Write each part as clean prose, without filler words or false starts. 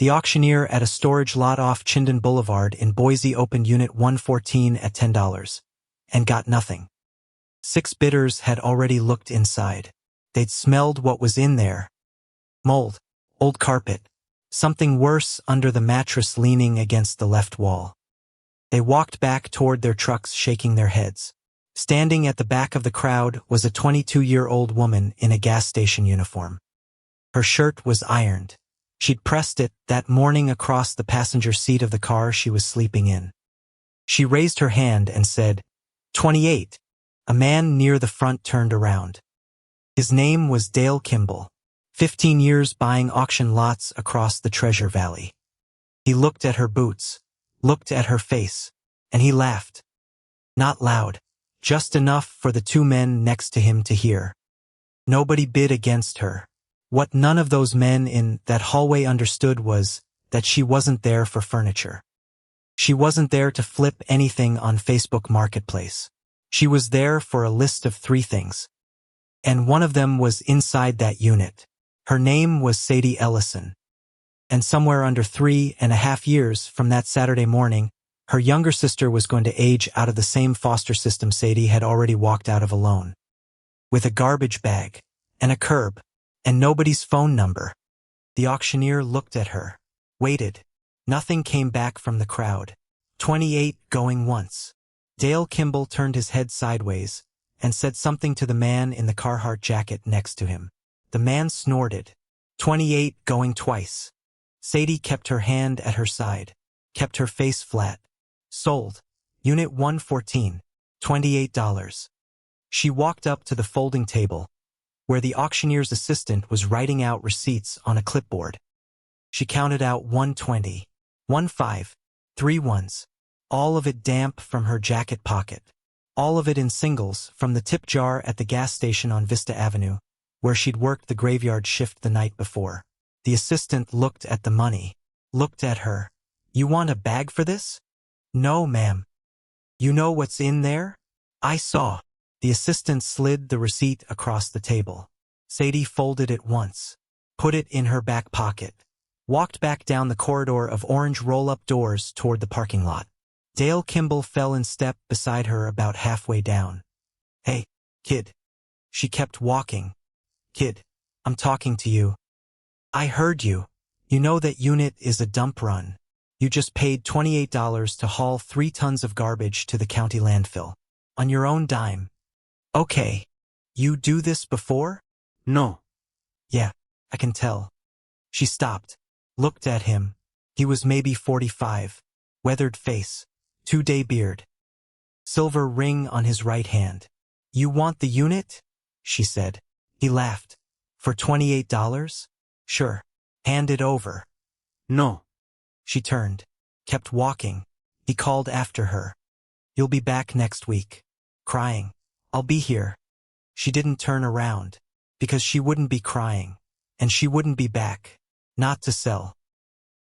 The auctioneer at a storage lot off Chinden Boulevard in Boise opened Unit 114 at $10 and got nothing. 6 bidders had already looked inside. They'd smelled what was in there. Mold, old carpet, something worse under the mattress leaning against the left wall. They walked back toward their trucks shaking their heads. Standing at the back of the crowd was a 22-year-old woman in a gas station uniform. Her shirt was ironed. She'd pressed it that morning across the passenger seat of the car she was sleeping in. She raised her hand and said, 28. A man near the front turned around. His name was Dale Kimball, 15 years buying auction lots across the Treasure Valley. He looked at her boots, looked at her face, and he laughed. Not loud, just enough for the 2 men next to him to hear. Nobody bid against her. What none of those men in that hallway understood was that she wasn't there for furniture. She wasn't there to flip anything on Facebook Marketplace. She was there for a list of 3 things. And one of them was inside that unit. Her name was Sadie Ellison. And somewhere under 3.5 years from that Saturday morning, her younger sister was going to age out of the same foster system Sadie had already walked out of alone. With a garbage bag, and a curb, and nobody's phone number. The auctioneer looked at her, waited. Nothing came back from the crowd. 28 going once. Dale Kimball turned his head sideways and said something to the man in the Carhartt jacket next to him. The man snorted. 28 going twice. Sadie kept her hand at her side, kept her face flat. Sold. Unit 114. $28. She walked up to the folding table, where the auctioneer's assistant was writing out receipts on a clipboard. She counted out 120, 15, 3 ones, all of it damp from her jacket pocket, all of it in singles from the tip jar at the gas station on Vista Avenue, where she'd worked the graveyard shift the night before. The assistant looked at the money, looked at her. You want a bag for this? No, ma'am. You know what's in there? I saw. The assistant slid the receipt across the table. Sadie folded it once, put it in her back pocket, walked back down the corridor of orange roll-up doors toward the parking lot. Dale Kimball fell in step beside her about halfway down. Hey, kid. She kept walking. Kid, I'm talking to you. I heard you. You know that unit is a dump run. You just paid $28 to haul 3 tons of garbage to the county landfill. On your own dime. Okay. You do this before? No. Yeah, I can tell. She stopped, looked at him. He was maybe 45. Weathered face. 2-day beard. Silver ring on his right hand. You want the unit? She said. He laughed. For $28? Sure. Hand it over. No. She turned, kept walking. He called after her. You'll be back next week. Crying. I'll be here. She didn't turn around, because she wouldn't be crying, and she wouldn't be back. Not to sell.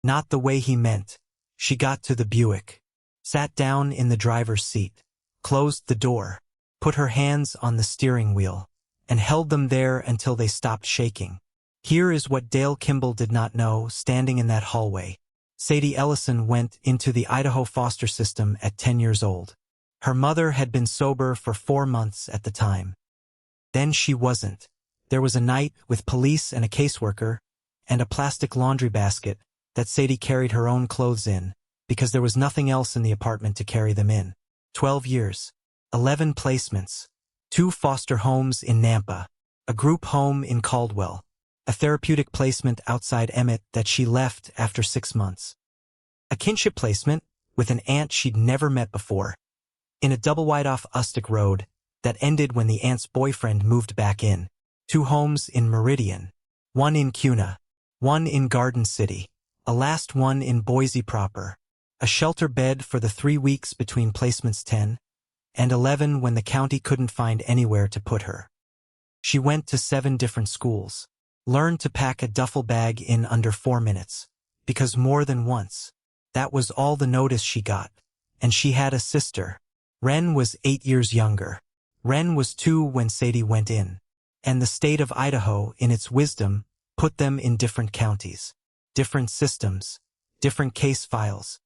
Not the way he meant. She got to the Buick, sat down in the driver's seat, closed the door, put her hands on the steering wheel, and held them there until they stopped shaking. Here is what Dale Kimball did not know standing in that hallway. Sadie Ellison went into the Idaho foster system at 10 years old. Her mother had been sober for 4 months at the time. Then she wasn't. There was a night with police and a caseworker and a plastic laundry basket that Sadie carried her own clothes in because there was nothing else in the apartment to carry them in. 12 years. 11 placements. 2 foster homes in Nampa. A group home in Caldwell. A therapeutic placement outside Emmett that she left after 6 months. A kinship placement with an aunt she'd never met before. In a double wide off Ustic Road that ended when the aunt's boyfriend moved back in. 2 homes in Meridian. 1 in Cuna. 1 in Garden City. A last one in Boise proper. A shelter bed for the 3 weeks between placements 10 and 11 when the county couldn't find anywhere to put her. She went to 7 different schools. Learned to pack a duffel bag in under 4 minutes. Because more than once. That was all the notice she got. And she had a sister. Wren was 8 years younger. Wren was 2 when Sadie went in. And the state of Idaho, in its wisdom, put them in different counties. different systems, different case files.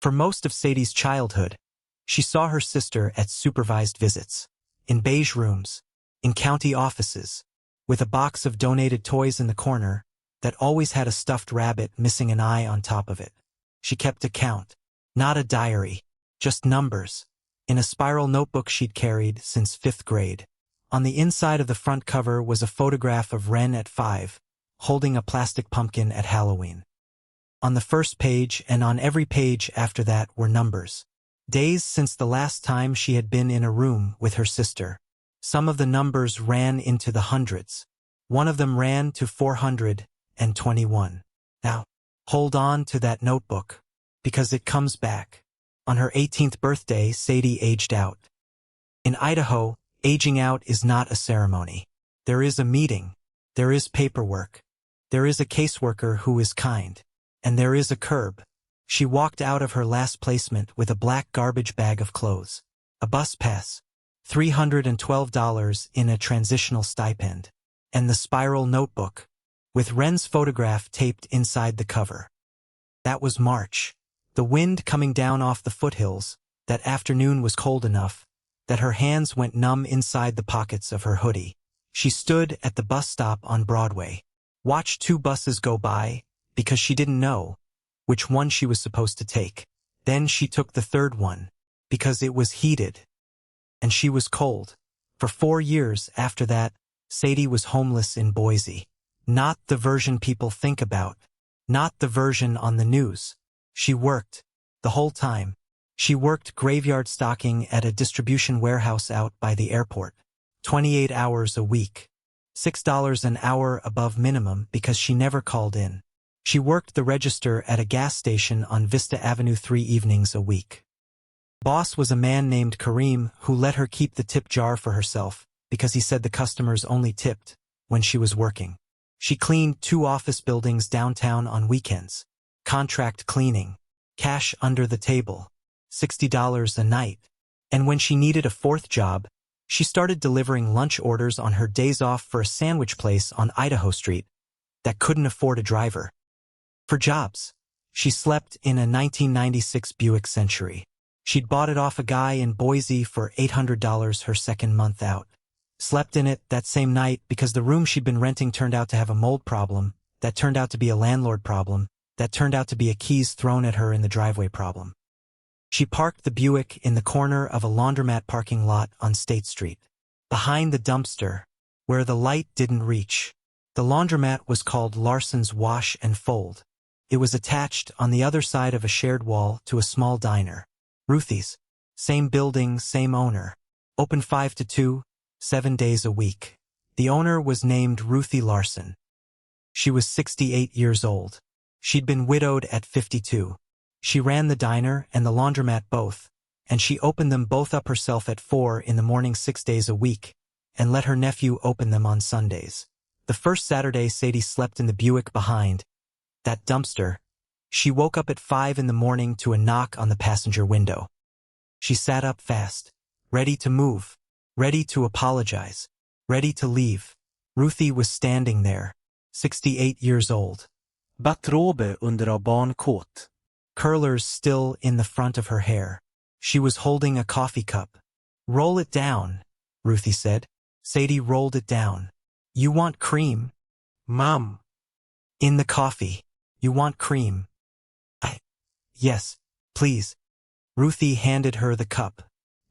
For most of Sadie's childhood, she saw her sister at supervised visits, in beige rooms, in county offices, with a box of donated toys in the corner that always had a stuffed rabbit missing an eye on top of it. She kept a count, not a diary, just numbers, in a spiral notebook she'd carried since 5th grade. On the inside of the front cover was a photograph of Wren at 5, holding a plastic pumpkin at Halloween. On the first page and on every page after that were numbers. Days since the last time she had been in a room with her sister. Some of the numbers ran into the hundreds. One of them ran to 421. Now, hold on to that notebook, because it comes back. On her 18th birthday, Sadie aged out. In Idaho, aging out is not a ceremony. There is a meeting. There is paperwork. There is a caseworker who is kind. And there is a curb. She walked out of her last placement with a black garbage bag of clothes, a bus pass, $312 in a transitional stipend, and the spiral notebook, with Wren's photograph taped inside the cover. That was March. The wind coming down off the foothills. That afternoon was cold enough that her hands went numb inside the pockets of her hoodie. She stood at the bus stop on Broadway, watched 2 buses go by, because she didn't know which one she was supposed to take. Then she took the 3rd one, because it was heated. And she was cold. For 4 years after that, Sadie was homeless in Boise. Not the version people think about. Not the version on the news. She worked. The whole time. She worked graveyard stocking at a distribution warehouse out by the airport. 28 hours a week. $6 an hour above minimum because she never called in. She worked the register at a gas station on Vista Avenue 3 evenings a week. Boss was a man named Kareem who let her keep the tip jar for herself because he said the customers only tipped when she was working. She cleaned 2 office buildings downtown on weekends. Contract cleaning. Cash under the table. $60 a night. And when she needed a 4th job, she started delivering lunch orders on her days off for a sandwich place on Idaho Street that couldn't afford a driver. For jobs, she slept in a 1996 Buick Century. She'd bought it off a guy in Boise for $800 her 2nd month out. Slept in it that same night because the room she'd been renting turned out to have a mold problem, that turned out to be a landlord problem, that turned out to be a keys thrown at her in the driveway problem. She parked the Buick in the corner of a laundromat parking lot on State Street, behind the dumpster, where the light didn't reach. The laundromat was called Larson's Wash and Fold. It was attached on the other side of a shared wall to a small diner. Ruthie's. Same building, same owner. Open 5 to 2, 7 days a week. The owner was named Ruthie Larson. She was 68 years old. She'd been widowed at 52. She ran the diner and the laundromat both, and she opened them both up herself at 4 in the morning 6 days a week, and let her nephew open them on Sundays. The first Saturday Sadie slept in the Buick behind that dumpster. She woke up at 5 in the morning to a knock on the passenger window. She sat up fast, ready to move, ready to apologize, ready to leave. Ruthie was standing there, 68 years old. Battrobe under av barnkåt. Curlers still in the front of her hair. She was holding a coffee cup. "Roll it down," Ruthie said. Sadie rolled it down. "You want cream?" Mom. "In the coffee. You want cream?" Yes, please." Ruthie handed her the cup.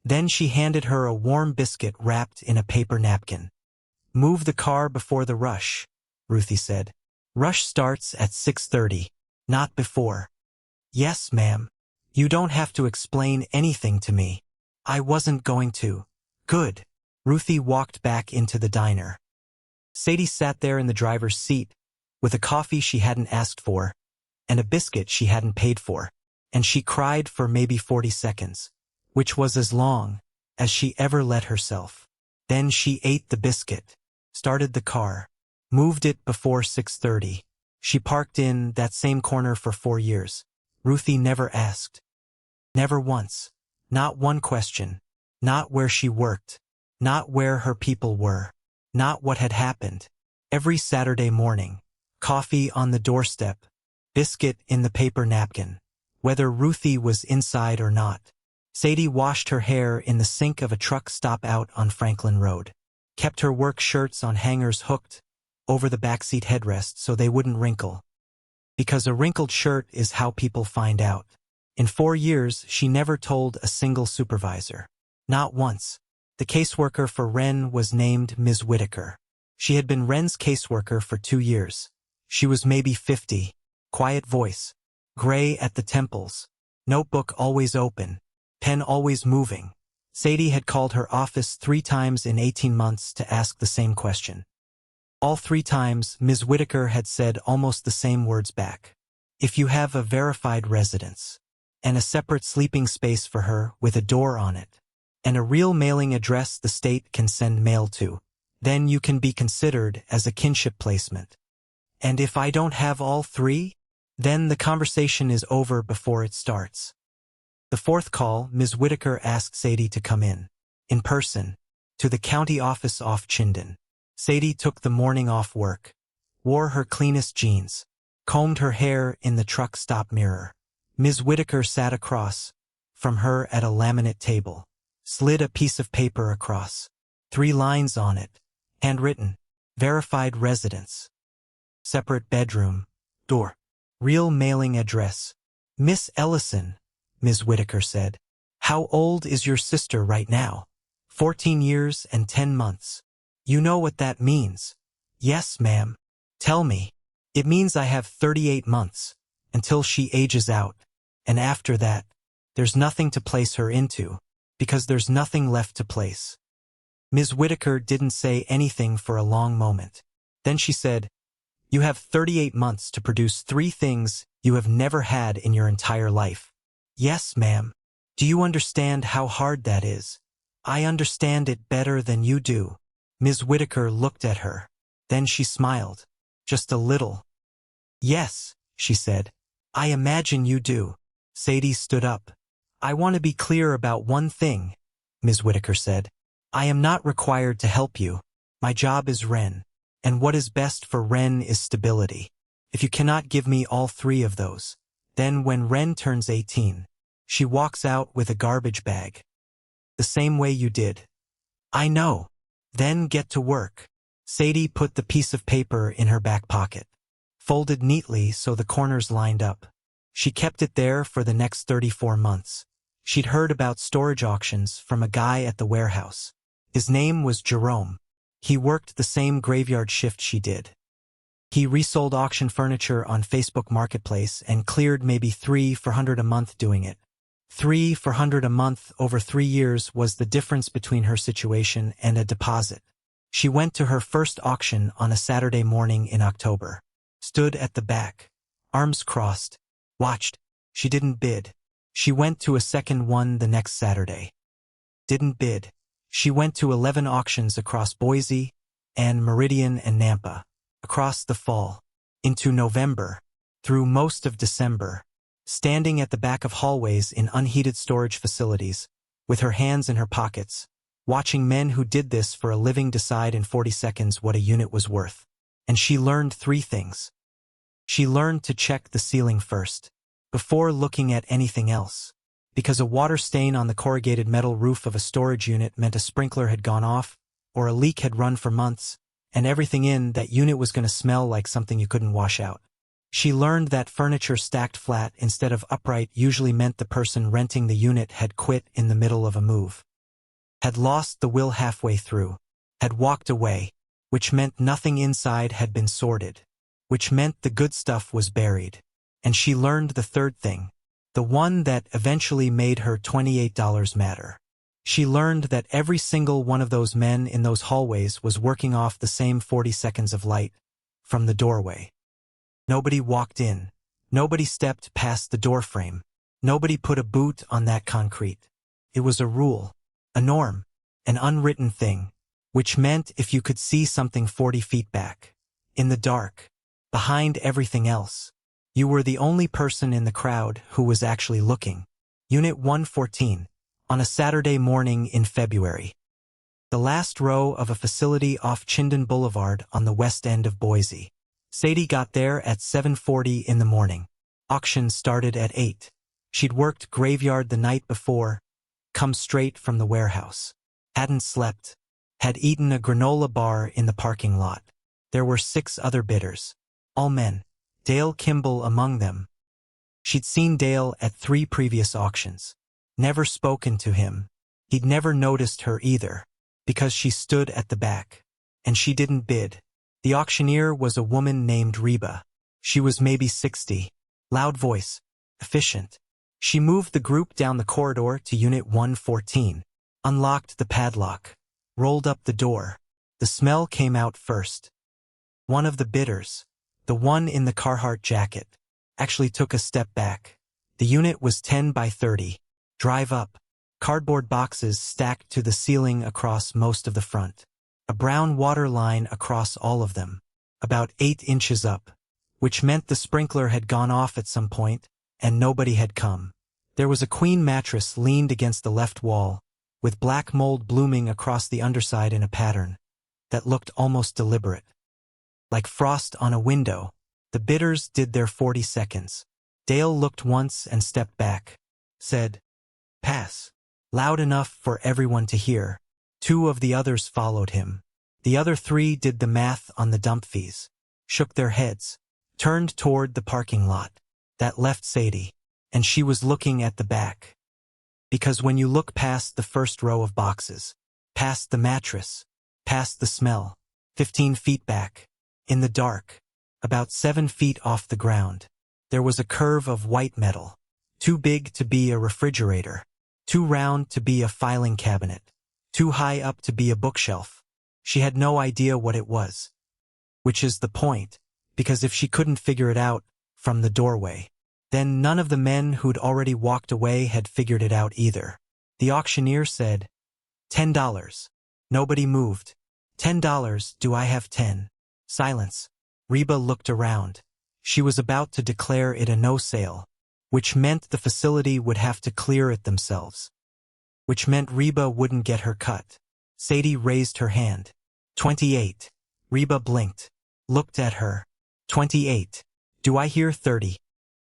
Then she handed her a warm biscuit wrapped in a paper napkin. "Move the car before the rush," Ruthie said. "Rush starts at 6:30, not before." "Yes, ma'am. You don't have to explain anything to me." "I wasn't going to." "Good." Ruthie walked back into the diner. Sadie sat there in the driver's seat, with a coffee she hadn't asked for, and a biscuit she hadn't paid for, and she cried for maybe 40 seconds, which was as long as she ever let herself. Then she ate the biscuit, started the car, moved it before 6:30. She parked in that same corner for 4 years. Ruthie never asked. Never once. Not one question. Not where she worked. Not where her people were. Not what had happened. Every Saturday morning, coffee on the doorstep, Biscuit in the paper napkin. Whether Ruthie was inside or not. Sadie washed her hair in the sink of a truck stop out on Franklin Road. Kept her work shirts on hangers hooked over the backseat headrest so they wouldn't wrinkle. Because a wrinkled shirt is how people find out. In 4 years, she never told a single supervisor. Not once. The caseworker for Wren was named Ms. Whitaker. She had been Wren's caseworker for 2 years. She was maybe 50. Quiet voice. Gray at the temples. Notebook always open. Pen always moving. Sadie had called her office 3 times in 18 months to ask the same question. All 3 times, Ms. Whitaker had said almost the same words back. If you have a verified residence, and a separate sleeping space for her with a door on it, and a real mailing address the state can send mail to, then you can be considered as a kinship placement. And if I don't have all 3, then the conversation is over before it starts. The 4th call, Ms. Whitaker asked Sadie to come in person, to the county office off Chinden. Sadie took the morning off work, wore her cleanest jeans, combed her hair in the truck stop mirror. Ms. Whitaker sat across from her at a laminate table, slid a piece of paper across, 3 lines on it, handwritten, verified residence, separate bedroom, door, real mailing address. Miss Ellison, Ms. Whitaker said, how old is your sister right now? 14 years and 10 months. You know what that means? Yes, ma'am. Tell me. It means I have 38 months, until she ages out, and after that, there's nothing to place her into, because there's nothing left to place. Ms. Whitaker didn't say anything for a long moment. Then she said, you have 38 months to produce 3 things you have never had in your entire life. Yes, ma'am. Do you understand how hard that is? I understand it better than you do. Ms. Whitaker looked at her. Then she smiled. Just a little. Yes, she said. I imagine you do. Sadie stood up. I want to be clear about one thing, Ms. Whitaker said. I am not required to help you. My job is Wren, and what is best for Wren is stability. If you cannot give me all 3 of those, then when Wren turns 18, she walks out with a garbage bag. The same way you did. I know. Then get to work. Sadie put the piece of paper in her back pocket, folded neatly so the corners lined up. She kept it there for the next 34 months. She'd heard about storage auctions from a guy at the warehouse. His name was Jerome. He worked the same graveyard shift she did. He resold auction furniture on Facebook Marketplace and cleared maybe $300 a month doing it. $300 a month over 3 years was the difference between her situation and a deposit. She went to her first auction on a Saturday morning in October. Stood at the back, arms crossed, watched. She didn't bid. She went to a second one the next Saturday. Didn't bid. She went to 11 auctions across Boise and Meridian and Nampa, across the fall, into November, through most of December, standing at the back of hallways in unheated storage facilities, with her hands in her pockets, watching men who did this for a living decide in 40 seconds what a unit was worth. And she learned 3 things. She learned to check the ceiling first, before looking at anything else, because a water stain on the corrugated metal roof of a storage unit meant a sprinkler had gone off, or a leak had run for months, and everything in that unit was going to smell like something you couldn't wash out. She learned that furniture stacked flat instead of upright usually meant the person renting the unit had quit in the middle of a move, had lost the will halfway through, had walked away, which meant nothing inside had been sorted, which meant the good stuff was buried. And she learned the 3rd thing, the one that eventually made her $28 matter. She learned that every single one of those men in those hallways was working off the same 40 seconds of light from the doorway. Nobody walked in. Nobody stepped past the doorframe. Nobody put a boot on that concrete. It was a rule, a norm, an unwritten thing, which meant if you could see something 40 feet back, in the dark, behind everything else, you were the only person in the crowd who was actually looking. Unit 114, on a Saturday morning in February. The last row of a facility off Chinden Boulevard on the west end of Boise. Sadie got there at 7:40 in the morning. Auction started at 8. She'd worked graveyard the night before, come straight from the warehouse. Hadn't slept. Had eaten a granola bar in the parking lot. There were 6 other bidders. All men. Dale Kimball among them. She'd seen Dale at 3 previous auctions. Never spoken to him. He'd never noticed her either, because she stood at the back. And she didn't bid. The auctioneer was a woman named Reba. She was maybe 60. Loud voice. Efficient. She moved the group down the corridor to Unit 114. Unlocked the padlock. Rolled up the door. The smell came out first. One of the bidders, the one in the Carhartt jacket, actually took a step back. The unit was 10 by 30. Drive up. Cardboard boxes stacked to the ceiling across most of the front. A brown water line across all of them. About 8 inches up. Which meant the sprinkler had gone off at some point, and nobody had come. There was a queen mattress leaned against the left wall, with black mold blooming across the underside in a pattern that looked almost deliberate. Like frost on a window, the bidders did their 40 seconds. Dale looked once and stepped back. Said, "Pass." Loud enough for everyone to hear. 2 of the others followed him. The other 3 did the math on the dump fees. Shook their heads. Turned toward the parking lot. That left Sadie. And she was looking at the back. Because when you look past the first row of boxes, past the mattress, past the smell, 15 feet back, in the dark, about 7 feet off the ground, there was a curve of white metal, too big to be a refrigerator, too round to be a filing cabinet, too high up to be a bookshelf. She had no idea what it was. Which is the point, because if she couldn't figure it out from the doorway, then none of the men who'd already walked away had figured it out either. The auctioneer said, $10. Nobody moved. $10, do I have 10? Silence. Reba looked around. She was about to declare it a no sale, which meant the facility would have to clear it themselves. Which meant Reba wouldn't get her cut. Sadie raised her hand. 28. Reba blinked. Looked at her. 28. Do I hear 30?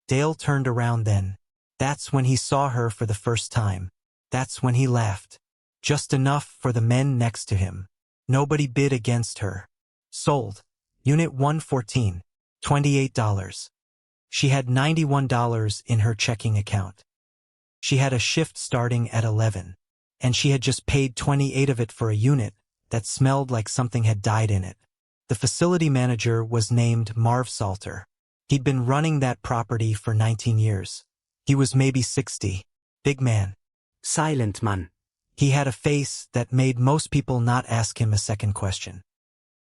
Dale turned around then. That's when he saw her for the first time. That's when he laughed. Just enough for the men next to him. Nobody bid against her. Sold. Unit 114. $28. She had $91 in her checking account. She had a shift starting at 11. And she had just paid 28 of it for a unit that smelled like something had died in it. The facility manager was named Marv Salter. He'd been running that property for 19 years. He was maybe 60. Big man. Silent man. He had a face that made most people not ask him a second question.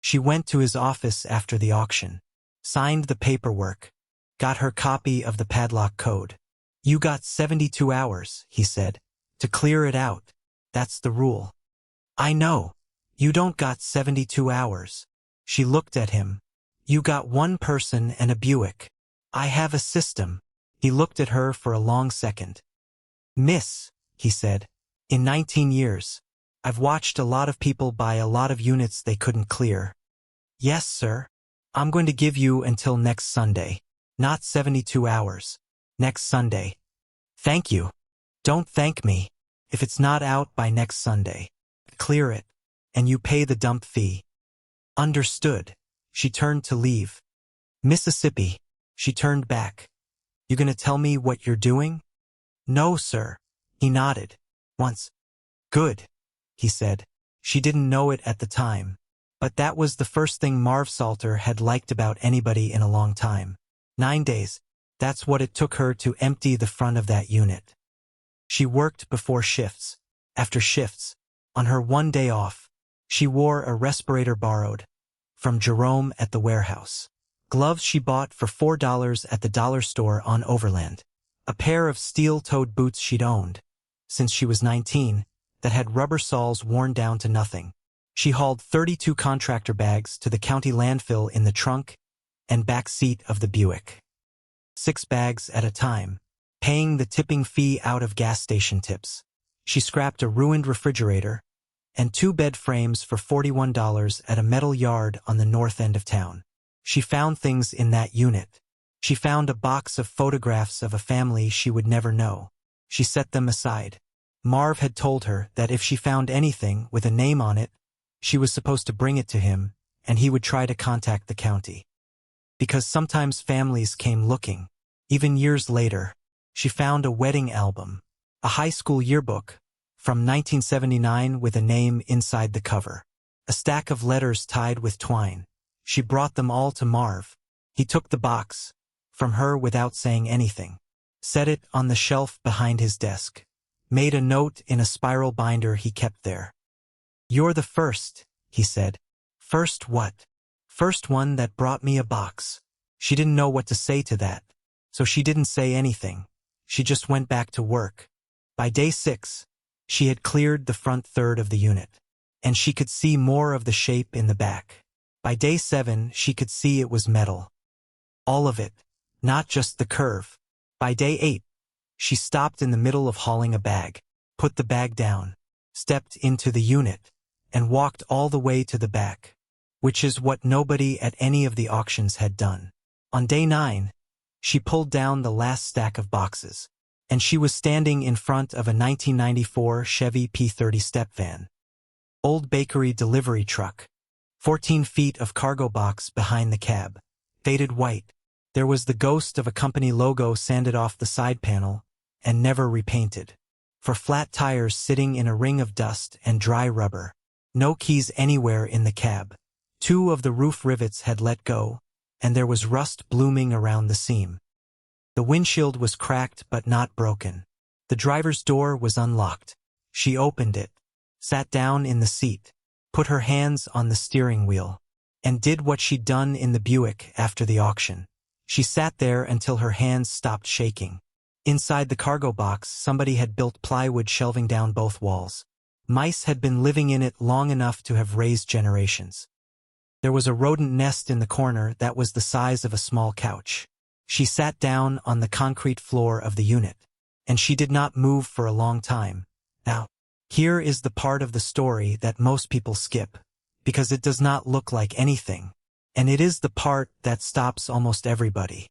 She went to his office after the auction, signed the paperwork, got her copy of the padlock code. You got 72 hours, he said, to clear it out. That's the rule. I know. You don't got 72 hours. She looked at him. You got 1 person and a Buick. I have a system. He looked at her for a long second. Miss, he said, in 19 years, I've watched a lot of people buy a lot of units they couldn't clear. Yes, sir. I'm going to give you until next Sunday. Not 72 hours. Next Sunday. Thank you. Don't thank me. If it's not out by next Sunday, clear it, and you pay the dump fee. Understood. She turned to leave. Mississippi. She turned back. You gonna tell me what you're doing? No, sir. He nodded. Once. Good, he said. She didn't know it at the time, but that was the first thing Marv Salter had liked about anybody in a long time. 9 days. That's what it took her to empty the front of that unit. She worked before shifts, after shifts. On her 1 day off, she wore a respirator borrowed from Jerome at the warehouse. Gloves she bought for $4 at the dollar store on Overland. A pair of steel-toed boots she'd owned since she was 19 that had rubber soles worn down to nothing. She hauled 32 contractor bags to the county landfill in the trunk and back seat of the Buick. 6 bags at a time, paying the tipping fee out of gas station tips. She scrapped a ruined refrigerator and 2 bed frames for $41 at a metal yard on the north end of town. She found things in that unit. She found a box of photographs of a family she would never know. She set them aside. Marv had told her that if she found anything with a name on it, she was supposed to bring it to him, and he would try to contact the county. Because sometimes families came looking. Even years later, she found a wedding album, a high school yearbook, from 1979 with a name inside the cover. A stack of letters tied with twine. She brought them all to Marv. He took the box from her without saying anything, set it on the shelf behind his desk, made a note in a spiral binder he kept there. "You're the first," he said. "First what?" "First one that brought me a box." She didn't know what to say to that, so she didn't say anything. She just went back to work. By day 6, she had cleared the front third of the unit, and she could see more of the shape in the back. By day 7, she could see it was metal. All of it, not just the curve. By day 8, she stopped in the middle of hauling a bag, put the bag down, stepped into the unit, and walked all the way to the back, which is what nobody at any of the auctions had done. On day 9, she pulled down the last stack of boxes, and she was standing in front of a 1994 Chevy P30 step van. Old bakery delivery truck. 14 feet of cargo box behind the cab. Faded white. There was the ghost of a company logo sanded off the side panel and never repainted. For flat tires sitting in a ring of dust and dry rubber. No keys anywhere in the cab. 2 of the roof rivets had let go, and there was rust blooming around the seam. The windshield was cracked but not broken. The driver's door was unlocked. She opened it, sat down in the seat, put her hands on the steering wheel, and did what she'd done in the Buick after the auction. She sat there until her hands stopped shaking. Inside the cargo box, somebody had built plywood shelving down both walls. Mice had been living in it long enough to have raised generations. There was a rodent nest in the corner that was the size of a small couch. She sat down on the concrete floor of the unit, and she did not move for a long time. Now, here is the part of the story that most people skip, because it does not look like anything, and it is the part that stops almost everybody.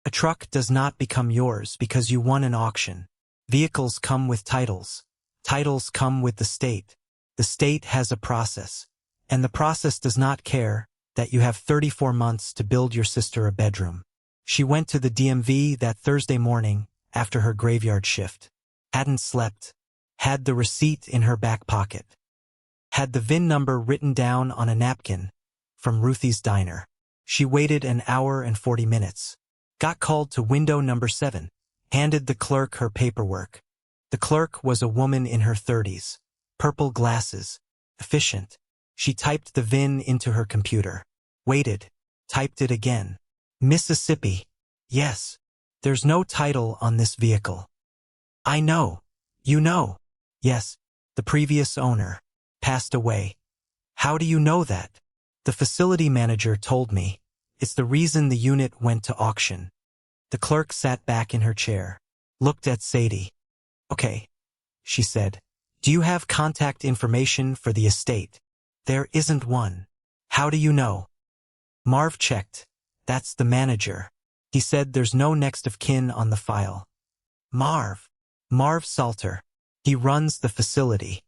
A truck does not become yours because you won an auction. Vehicles come with titles. Titles come with the state. The state has a process, and the process does not care that you have 34 months to build your sister a bedroom. She went to the DMV that Thursday morning after her graveyard shift. Hadn't slept. Had the receipt in her back pocket. Had the VIN number written down on a napkin from Ruthie's Diner. She waited an hour and 40 minutes. Got called to window number 7. Handed the clerk her paperwork. The clerk was a woman in her 30s. Purple glasses. Efficient. She typed the VIN into her computer. Waited. Typed it again. Mississippi. Yes. There's no title on this vehicle. I know. You know. Yes. The previous owner passed away. How do you know that? The facility manager told me. It's the reason the unit went to auction. The clerk sat back in her chair. Looked at Sadie. Okay, she said. Do you have contact information for the estate? There isn't one. How do you know? Marv checked. That's the manager. He said there's no next of kin on the file. Marv Salter. He runs the facility.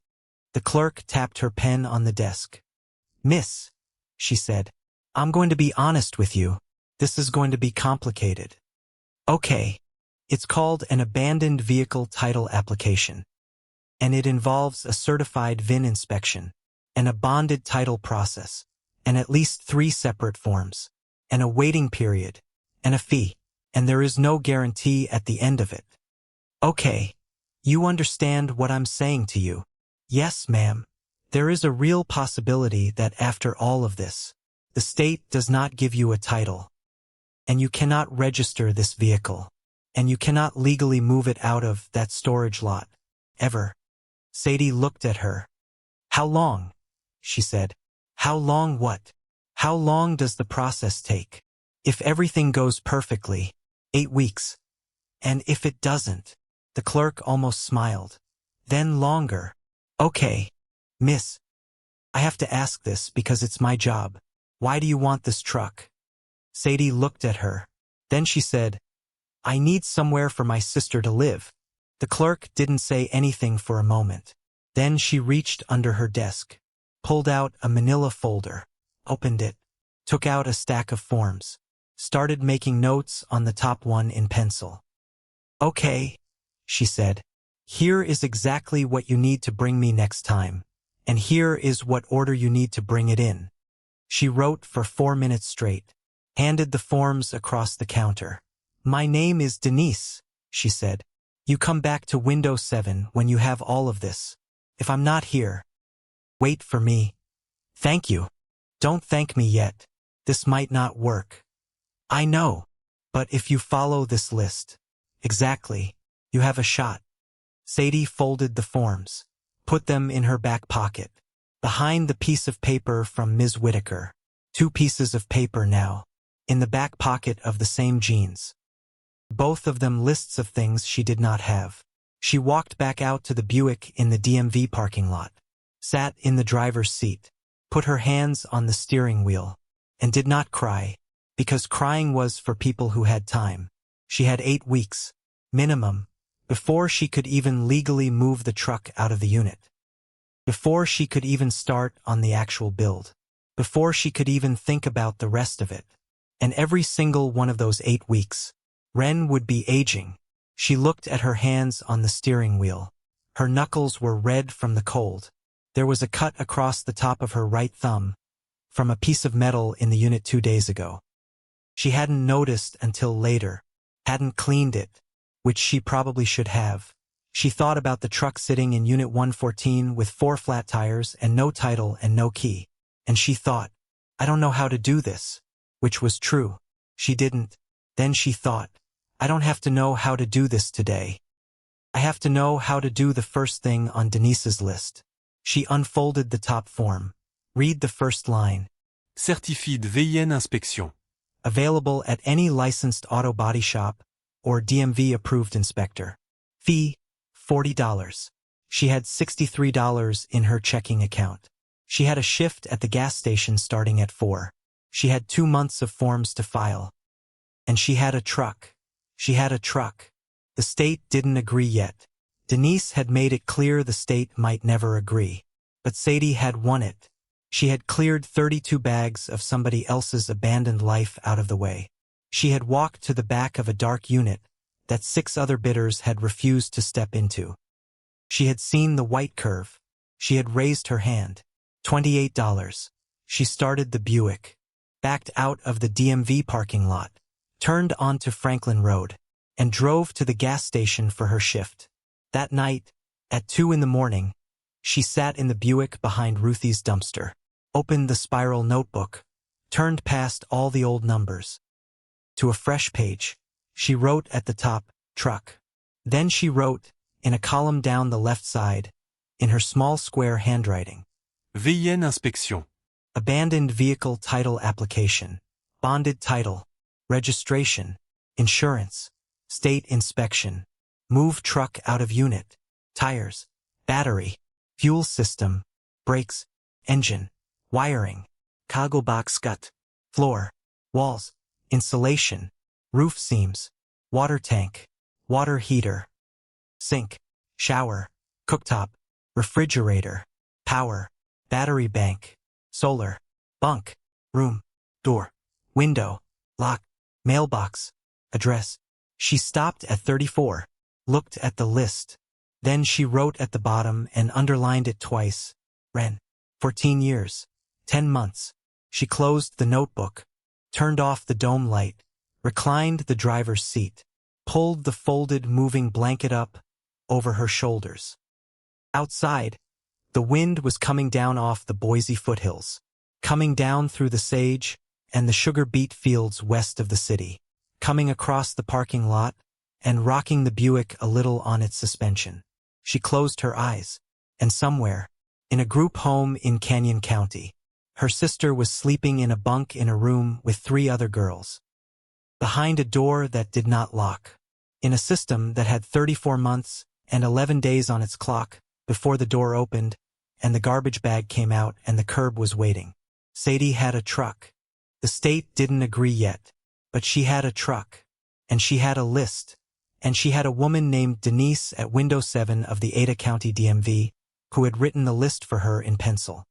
The clerk tapped her pen on the desk. Miss, she said, I'm going to be honest with you. This is going to be complicated. Okay. It's called an abandoned vehicle title application. And it involves a certified VIN inspection, and a bonded title process, and at least 3 separate forms, and a waiting period, and a fee, and there is no guarantee at the end of it. Okay. You understand what I'm saying to you? Yes, ma'am. There is a real possibility that after all of this, the state does not give you a title, and you cannot register this vehicle, and you cannot legally move it out of that storage lot, ever. Sadie looked at her. How long? She said. How long what? How long does the process take? If everything goes perfectly, 8 weeks. And if it doesn't? The clerk almost smiled. Then longer. Okay. Miss. I have to ask this because it's my job. Why do you want this truck? Sadie looked at her. Then she said, I need somewhere for my sister to live. The clerk didn't say anything for a moment. Then she reached under her desk, pulled out a manila folder, opened it, took out a stack of forms, started making notes on the top one in pencil. Okay, she said. Here is exactly what you need to bring me next time, and here is what order you need to bring it in. She wrote for 4 minutes straight, handed the forms across the counter. My name is Denise, she said. You come back to window 7 when you have all of this. If I'm not here, wait for me. Thank you. Don't thank me yet. This might not work. I know, but if you follow this list, exactly, you have a shot. Sadie folded the forms, put them in her back pocket, behind the piece of paper from Ms. Whitaker. 2 pieces of paper now, in the back pocket of the same jeans. Both of them lists of things she did not have. She walked back out to the Buick in the DMV parking lot, sat in the driver's seat, put her hands on the steering wheel, and did not cry, because crying was for people who had time. She had 8 weeks, minimum, before she could even legally move the truck out of the unit. Before she could even start on the actual build. Before she could even think about the rest of it. And every single one of those 8 weeks, Wren would be aging. She looked at her hands on the steering wheel. Her knuckles were red from the cold. There was a cut across the top of her right thumb from a piece of metal in the unit 2 days ago. She hadn't noticed until later, hadn't cleaned it, which she probably should have. She thought about the truck sitting in Unit 114 with 4 flat tires and no title and no key. And she thought, I don't know how to do this, which was true. She didn't. Then she thought, I don't have to know how to do this today. I have to know how to do the first thing on Denise's list. She unfolded the top form. Read the first line. Certifie de veillée inspection. Available at any licensed auto body shop or DMV-approved inspector. Fee, $40. She had $63 in her checking account. She had a shift at the gas station starting at 4. She had 2 months of forms to file. And she had a truck. She had a truck. The state didn't agree yet. Denise had made it clear the state might never agree. But Sadie had won it. She had cleared 32 bags of somebody else's abandoned life out of the way. She had walked to the back of a dark unit that 6 other bidders had refused to step into. She had seen the white curve. She had raised her hand. $28. She started the Buick, backed out of the DMV parking lot, turned onto Franklin Road, and drove to the gas station for her shift. That night, at 2 in the morning, she sat in the Buick behind Ruthie's dumpster, opened the spiral notebook, turned past all the old numbers. To a fresh page, she wrote at the top, truck. Then she wrote, in a column down the left side, in her small square handwriting. Veillée inspection. Abandoned vehicle title application, bonded title, registration, insurance, state inspection, move truck out of unit, tires, battery, fuel system, brakes, engine, wiring, cargo box gut, floor, walls, insulation, roof seams, water tank, water heater, sink, shower, cooktop, refrigerator, power, battery bank, solar, bunk, room, door, window, lock, mailbox, address. She stopped at 34, looked at the list. Then she wrote at the bottom and underlined it twice. Wren, 14 years, 10 months. She closed the notebook, turned off the dome light, reclined the driver's seat, pulled the folded moving blanket up over her shoulders. Outside, the wind was coming down off the Boise foothills, coming down through the sage and the sugar beet fields west of the city, coming across the parking lot and rocking the Buick a little on its suspension. She closed her eyes, and somewhere, in a group home in Canyon County, her sister was sleeping in a bunk in a room with 3 other girls. Behind a door that did not lock, in a system that had 34 months and 11 days on its clock before the door opened and the garbage bag came out and the curb was waiting. Sadie had a truck. The state didn't agree yet, but she had a truck, and she had a list, and she had a woman named Denise at Window 7 of the Ada County DMV who had written the list for her in pencil.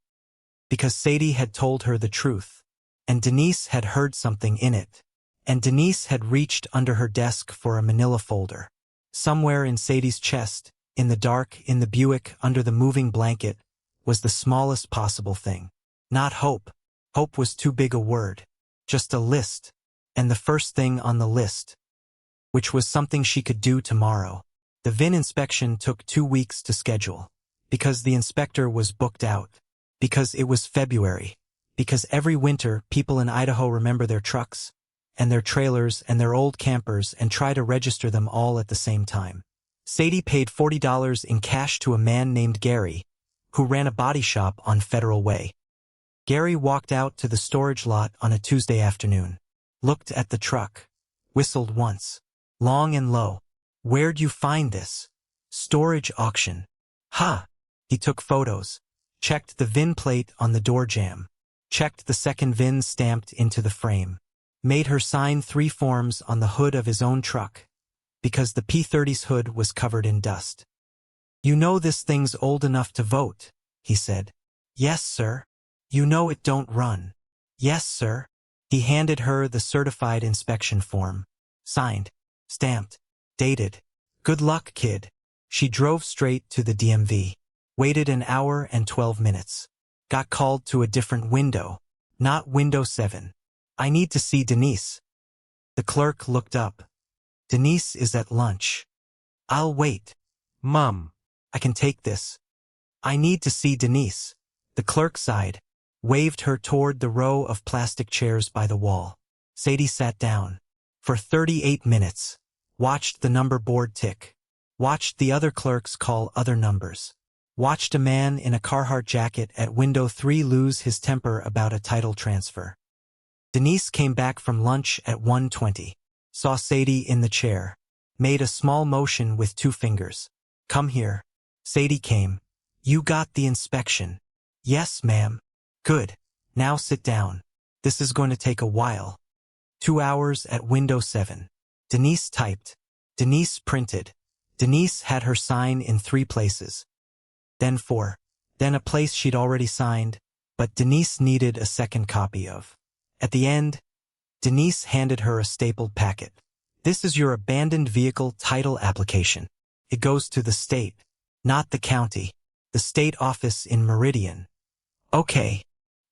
Because Sadie had told her the truth, and Denise had heard something in it, and Denise had reached under her desk for a manila folder. Somewhere in Sadie's chest, in the dark, in the Buick, under the moving blanket, was the smallest possible thing. Not hope. Hope was too big a word. Just a list, and the first thing on the list, which was something she could do tomorrow. The VIN inspection took 2 weeks to schedule, because the inspector was booked out, because it was February, because every winter people in Idaho remember their trucks, and their trailers and their old campers and try to register them all at the same time. Sadie paid $40 in cash to a man named Gary, who ran a body shop on Federal Way. Gary walked out to the storage lot on a Tuesday afternoon, looked at the truck, whistled once, long and low. "Where'd you find this?" "Storage auction." "Ha!" He took photos, checked the VIN plate on the door jamb, checked the second VIN stamped into the frame, made her sign 3 forms on the hood of his own truck, because the P-30's hood was covered in dust. "You know this thing's old enough to vote," he said. "Yes, sir." "You know it don't run." "Yes, sir." He handed her the certified inspection form. Signed, stamped, dated. "Good luck, kid." She drove straight to the DMV. Waited an hour and 12 minutes. Got called to a different window. Not window 7. "I need to see Denise." The clerk looked up. "Denise is at lunch." "I'll wait." Mom. "I can take this." "I need to see Denise." The clerk sighed, waved her toward the row of plastic chairs by the wall. Sadie sat down. For 38 minutes. Watched the number board tick. Watched the other clerks call other numbers. Watched a man in a Carhartt jacket at window 3 lose his temper about a title transfer. Denise came back from lunch at 1:20. Saw Sadie in the chair. Made a small motion with 2 fingers. "Come here." Sadie came. "You got the inspection." "Yes, ma'am." "Good. Now sit down. This is going to take a while." 2 hours at window 7. Denise typed. Denise printed. Denise had her sign in 3 places. Then 4. Then a place she'd already signed, but Denise needed a second copy of. At the end, Denise handed her a stapled packet. "This is your abandoned vehicle title application. It goes to the state, not the county. The state office in Meridian." "Okay."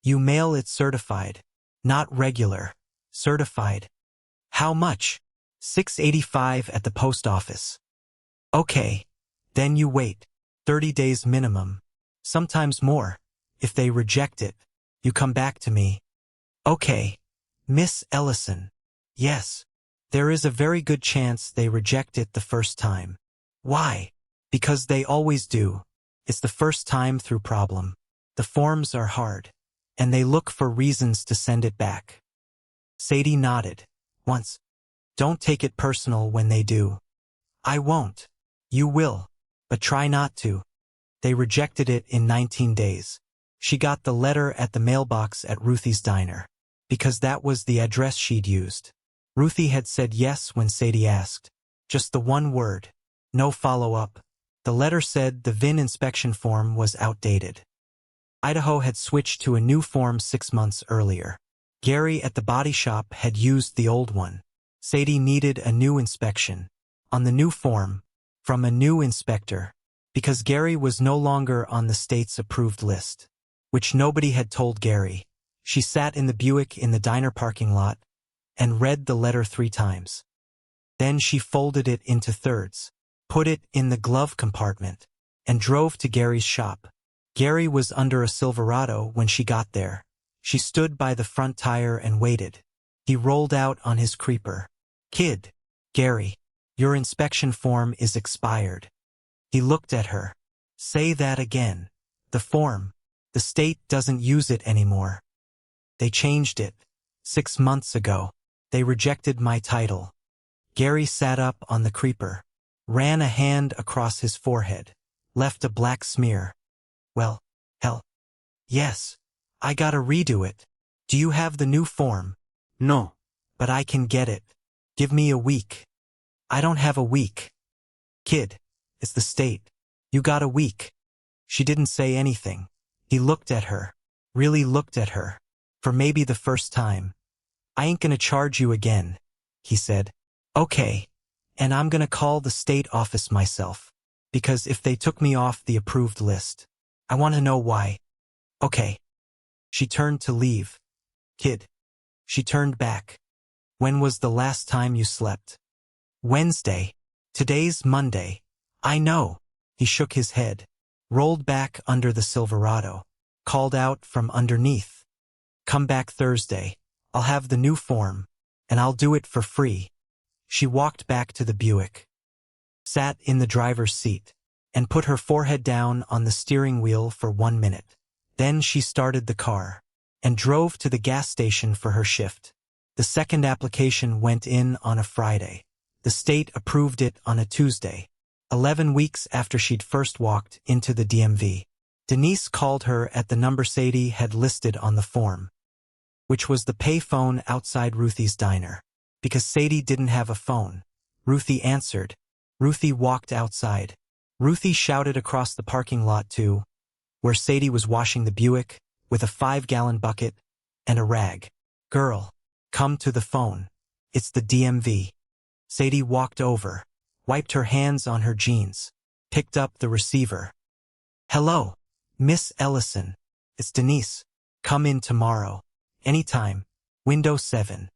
"You mail it certified. Not regular. Certified." "How much?" $6.85 at the post office." "Okay." "Then you wait. 30 days minimum. Sometimes more. If they reject it, you come back to me." "Okay." "Miss Ellison." "Yes." "There is a very good chance they reject it the first time." "Why?" "Because they always do. It's the first time through problem. The forms are hard, and they look for reasons to send it back." Sadie nodded. "Once. Don't take it personal when they do." "I won't." "You will. But try not to." They rejected it in 19 days. She got the letter at the mailbox at Ruthie's diner, because that was the address she'd used. Ruthie had said yes when Sadie asked. Just the one word. No follow-up. The letter said the VIN inspection form was outdated. Idaho had switched to a new form 6 months earlier. Gary at the body shop had used the old one. Sadie needed a new inspection. On the new form. From a new inspector. Because Gary was no longer on the state's approved list. Which nobody had told Gary. She sat in the Buick in the diner parking lot and read the letter 3 times. Then she folded it into thirds, put it in the glove compartment, and drove to Gary's shop. Gary was under a Silverado when she got there. She stood by the front tire and waited. He rolled out on his creeper. "Kid." "Gary, your inspection form is expired." He looked at her. "Say that again." "The form. The state doesn't use it anymore. They changed it. 6 months ago. They rejected my title." Gary sat up on the creeper, ran a hand across his forehead, left a black smear. "Well, hell. Yes. I gotta redo it. Do you have the new form?" Non. But I can get it. Give me a week. I don't have a week. Kid, it's the state. You got a week. She didn't say anything. He looked at her. Really looked at her. For maybe the first time. I ain't gonna charge you again, he said. Okay. And I'm gonna call the state office myself. Because if they took me off the approved list, I want to know why. Okay. She turned to leave. Kid. She turned back. When was the last time you slept? Wednesday. Today's Monday. I know. He shook his head. Rolled back under the Silverado. Called out from underneath. Come back Thursday. I'll have the new form. And I'll do it for free. She walked back to the Buick. Sat in the driver's seat. And put her forehead down on the steering wheel for 1 minute. Then she started the car. And drove to the gas station for her shift. The second application went in on a Friday. The state approved it on a Tuesday. 11 weeks after she'd first walked into the DMV. Denise called her at the number Sadie had listed on the form, which was the pay phone outside Ruthie's diner. Because Sadie didn't have a phone. Ruthie answered. Ruthie walked outside. Ruthie shouted across the parking lot to where Sadie was washing the Buick with a 5-gallon bucket and a rag. Girl, come to the phone. It's the DMV. Sadie walked over, wiped her hands on her jeans, picked up the receiver. Hello, Miss Ellison. It's Denise. Come in tomorrow. Anytime. Window 7.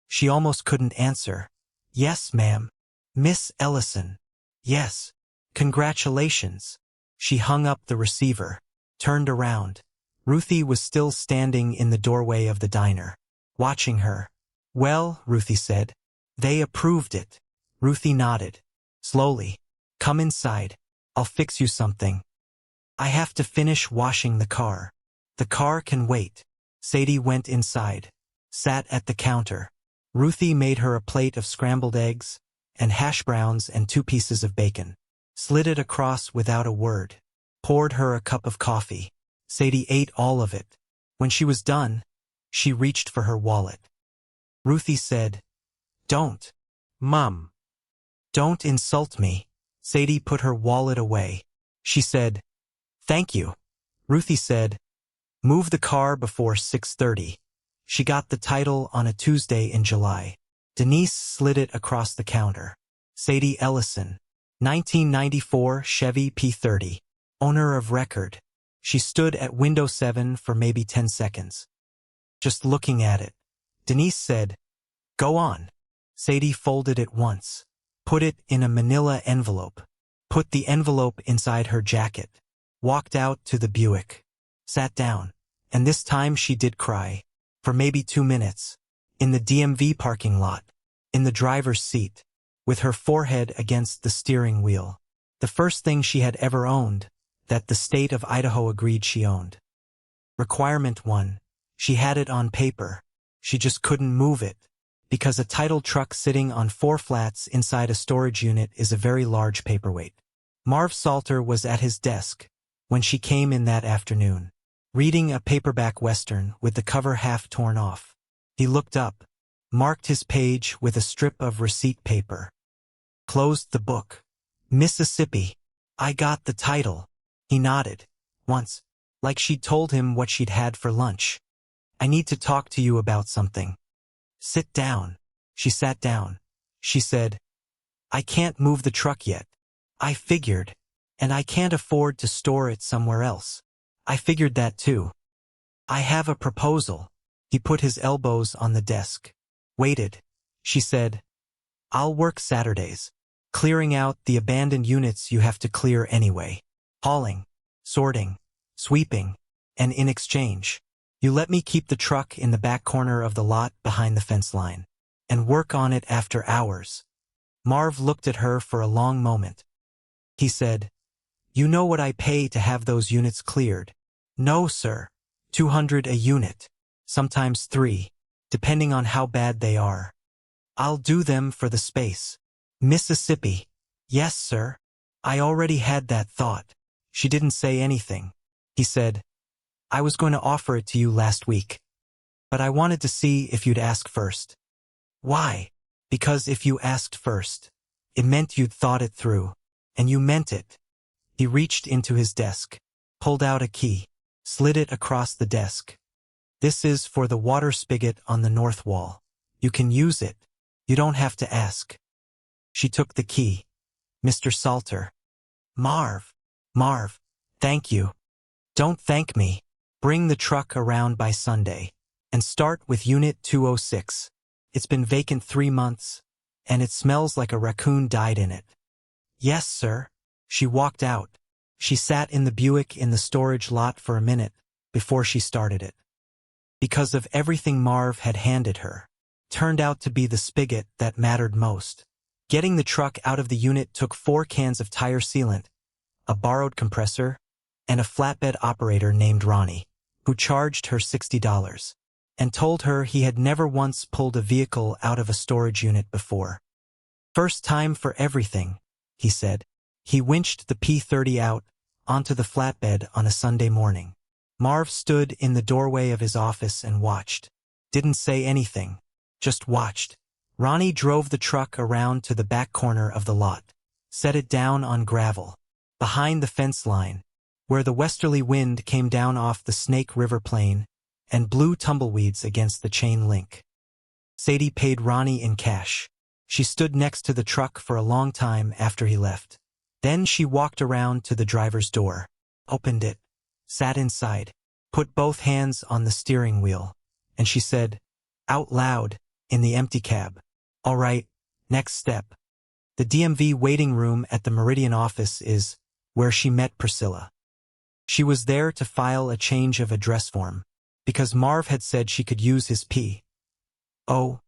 She almost couldn't answer. Yes, ma'am. Miss Ellison. Yes. Congratulations. She hung up the receiver, turned around. Ruthie was still standing in the doorway of the diner, watching her. Well, Ruthie said. They approved it. Ruthie nodded. Slowly. Come inside. I'll fix you something. I have to finish washing the car. The car can wait. Sadie went inside. Sat at the counter. Ruthie made her a plate of scrambled eggs, and hash browns and 2 pieces of bacon. Slid it across without a word. Poured her a cup of coffee. Sadie ate all of it. When she was done, she reached for her wallet. Ruthie said, Don't. Mom. Don't insult me. Sadie put her wallet away. She said, Thank you. Ruthie said, Move the car before 6:30. She got the title on a Tuesday in July. Denise slid it across the counter. Sadie Ellison, 1994 Chevy P30, owner of record. She stood at window 7 for maybe 10 seconds. Just looking at it. Denise said, Go on. Sadie folded it once. Put it in a manila envelope. Put the envelope inside her jacket. Walked out to the Buick. Sat down. And this time she did cry. For maybe 2 minutes. In the DMV parking lot. In the driver's seat. With her forehead against the steering wheel. The first thing she had ever owned. That the state of Idaho agreed she owned. Requirement 1. She had it on paper. She just couldn't move it. Because a title truck sitting on 4 flats inside a storage unit is a very large paperweight. Marv Salter was at his desk when she came in that afternoon, reading a paperback western with the cover half torn off. He looked up, marked his page with a strip of receipt paper. Closed the book. Mississippi. I got the title. He nodded. Once. Like she'd told him what she'd had for lunch. I need to talk to you about something. Sit down. She sat down. She said, I can't move the truck yet. I figured. And I can't afford to store it somewhere else. I figured that too. I have a proposal. He put his elbows on the desk. Waited. She said, I'll work Saturdays. Clearing out the abandoned units you have to clear anyway. Hauling, sorting, sweeping, and in exchange, you let me keep the truck in the back corner of the lot behind the fence line, and work on it after hours. Marv looked at her for a long moment. He said, You know what I pay to have those units cleared? No, sir. $200 a unit. Sometimes 3, depending on how bad they are. I'll do them for the space. Mississippi. Yes, sir. I already had that thought. She didn't say anything. He said, I was going to offer it to you last week. But I wanted to see if you'd ask first. Why? Because if you asked first, it meant you'd thought it through. And you meant it. He reached into his desk, pulled out a key, slid it across the desk. This is for the water spigot on the north wall. You can use it. You don't have to ask. She took the key. Mr. Salter. Marv. Thank you. Don't thank me. Bring the truck around by Sunday. And start with Unit 206. It's been vacant 3 months, and it smells like a raccoon died in it. Yes, sir. She walked out. She sat in the Buick in the storage lot for a minute before she started it. Because of everything Marv had handed her, turned out to be the spigot that mattered most. Getting the truck out of the unit took 4 cans of tire sealant, a borrowed compressor, and a flatbed operator named Ronnie, who charged her $60, and told her he had never once pulled a vehicle out of a storage unit before. First time for everything, he said. He winched the P-30 out onto the flatbed on a Sunday morning. Marv stood in the doorway of his office and watched. Didn't say anything, just watched. Ronnie drove the truck around to the back corner of the lot, set it down on gravel, behind the fence line, where the westerly wind came down off the Snake River plain and blew tumbleweeds against the chain link. Sadie paid Ronnie in cash. She stood next to the truck for a long time after he left. Then she walked around to the driver's door, opened it, sat inside, put both hands on the steering wheel, and she said, out loud, in the empty cab, "All right, next step." The DMV waiting room at the Meridian office is where she met Priscilla. She was there to file a change of address form, because Marv had said she could use his P.O.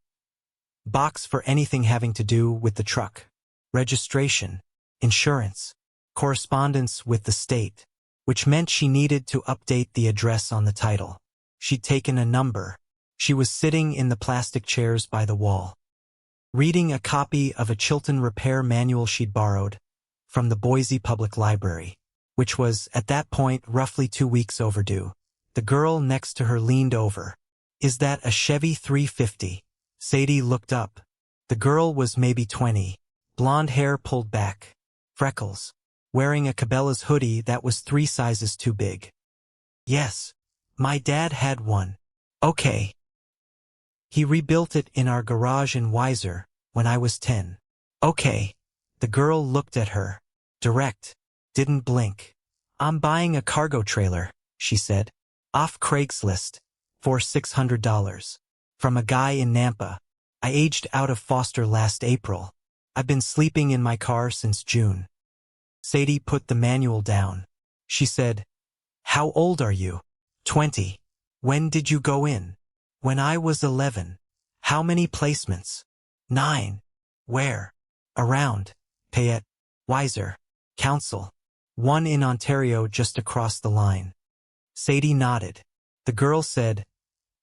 box for anything having to do with the truck. Registration, insurance, correspondence with the state, which meant she needed to update the address on the title. She'd taken a number. She was sitting in the plastic chairs by the wall, reading a copy of a Chilton repair manual she'd borrowed from the Boise Public Library, which was, at that point, roughly 2 weeks overdue. The girl next to her leaned over. "Is that a Chevy 350? Sadie looked up. The girl was maybe 20, blonde hair pulled back, freckles, wearing a Cabela's hoodie that was 3 sizes too big. "Yes, my dad had one." "Okay. He rebuilt it in our garage in Weiser when I was 10. "Okay." The girl looked at her, direct, didn't blink. "I'm buying a cargo trailer," she said, "off Craigslist, for $600. From a guy in Nampa. I aged out of foster last April. I've been sleeping in my car since June." Sadie put the manual down. She said, "How old are you?" 20. "When did you go in?" "When I was 11. "How many placements?" 9. "Where?" "Around. Payette. Weiser. Council. 1 in Ontario just across the line." Sadie nodded. The girl said,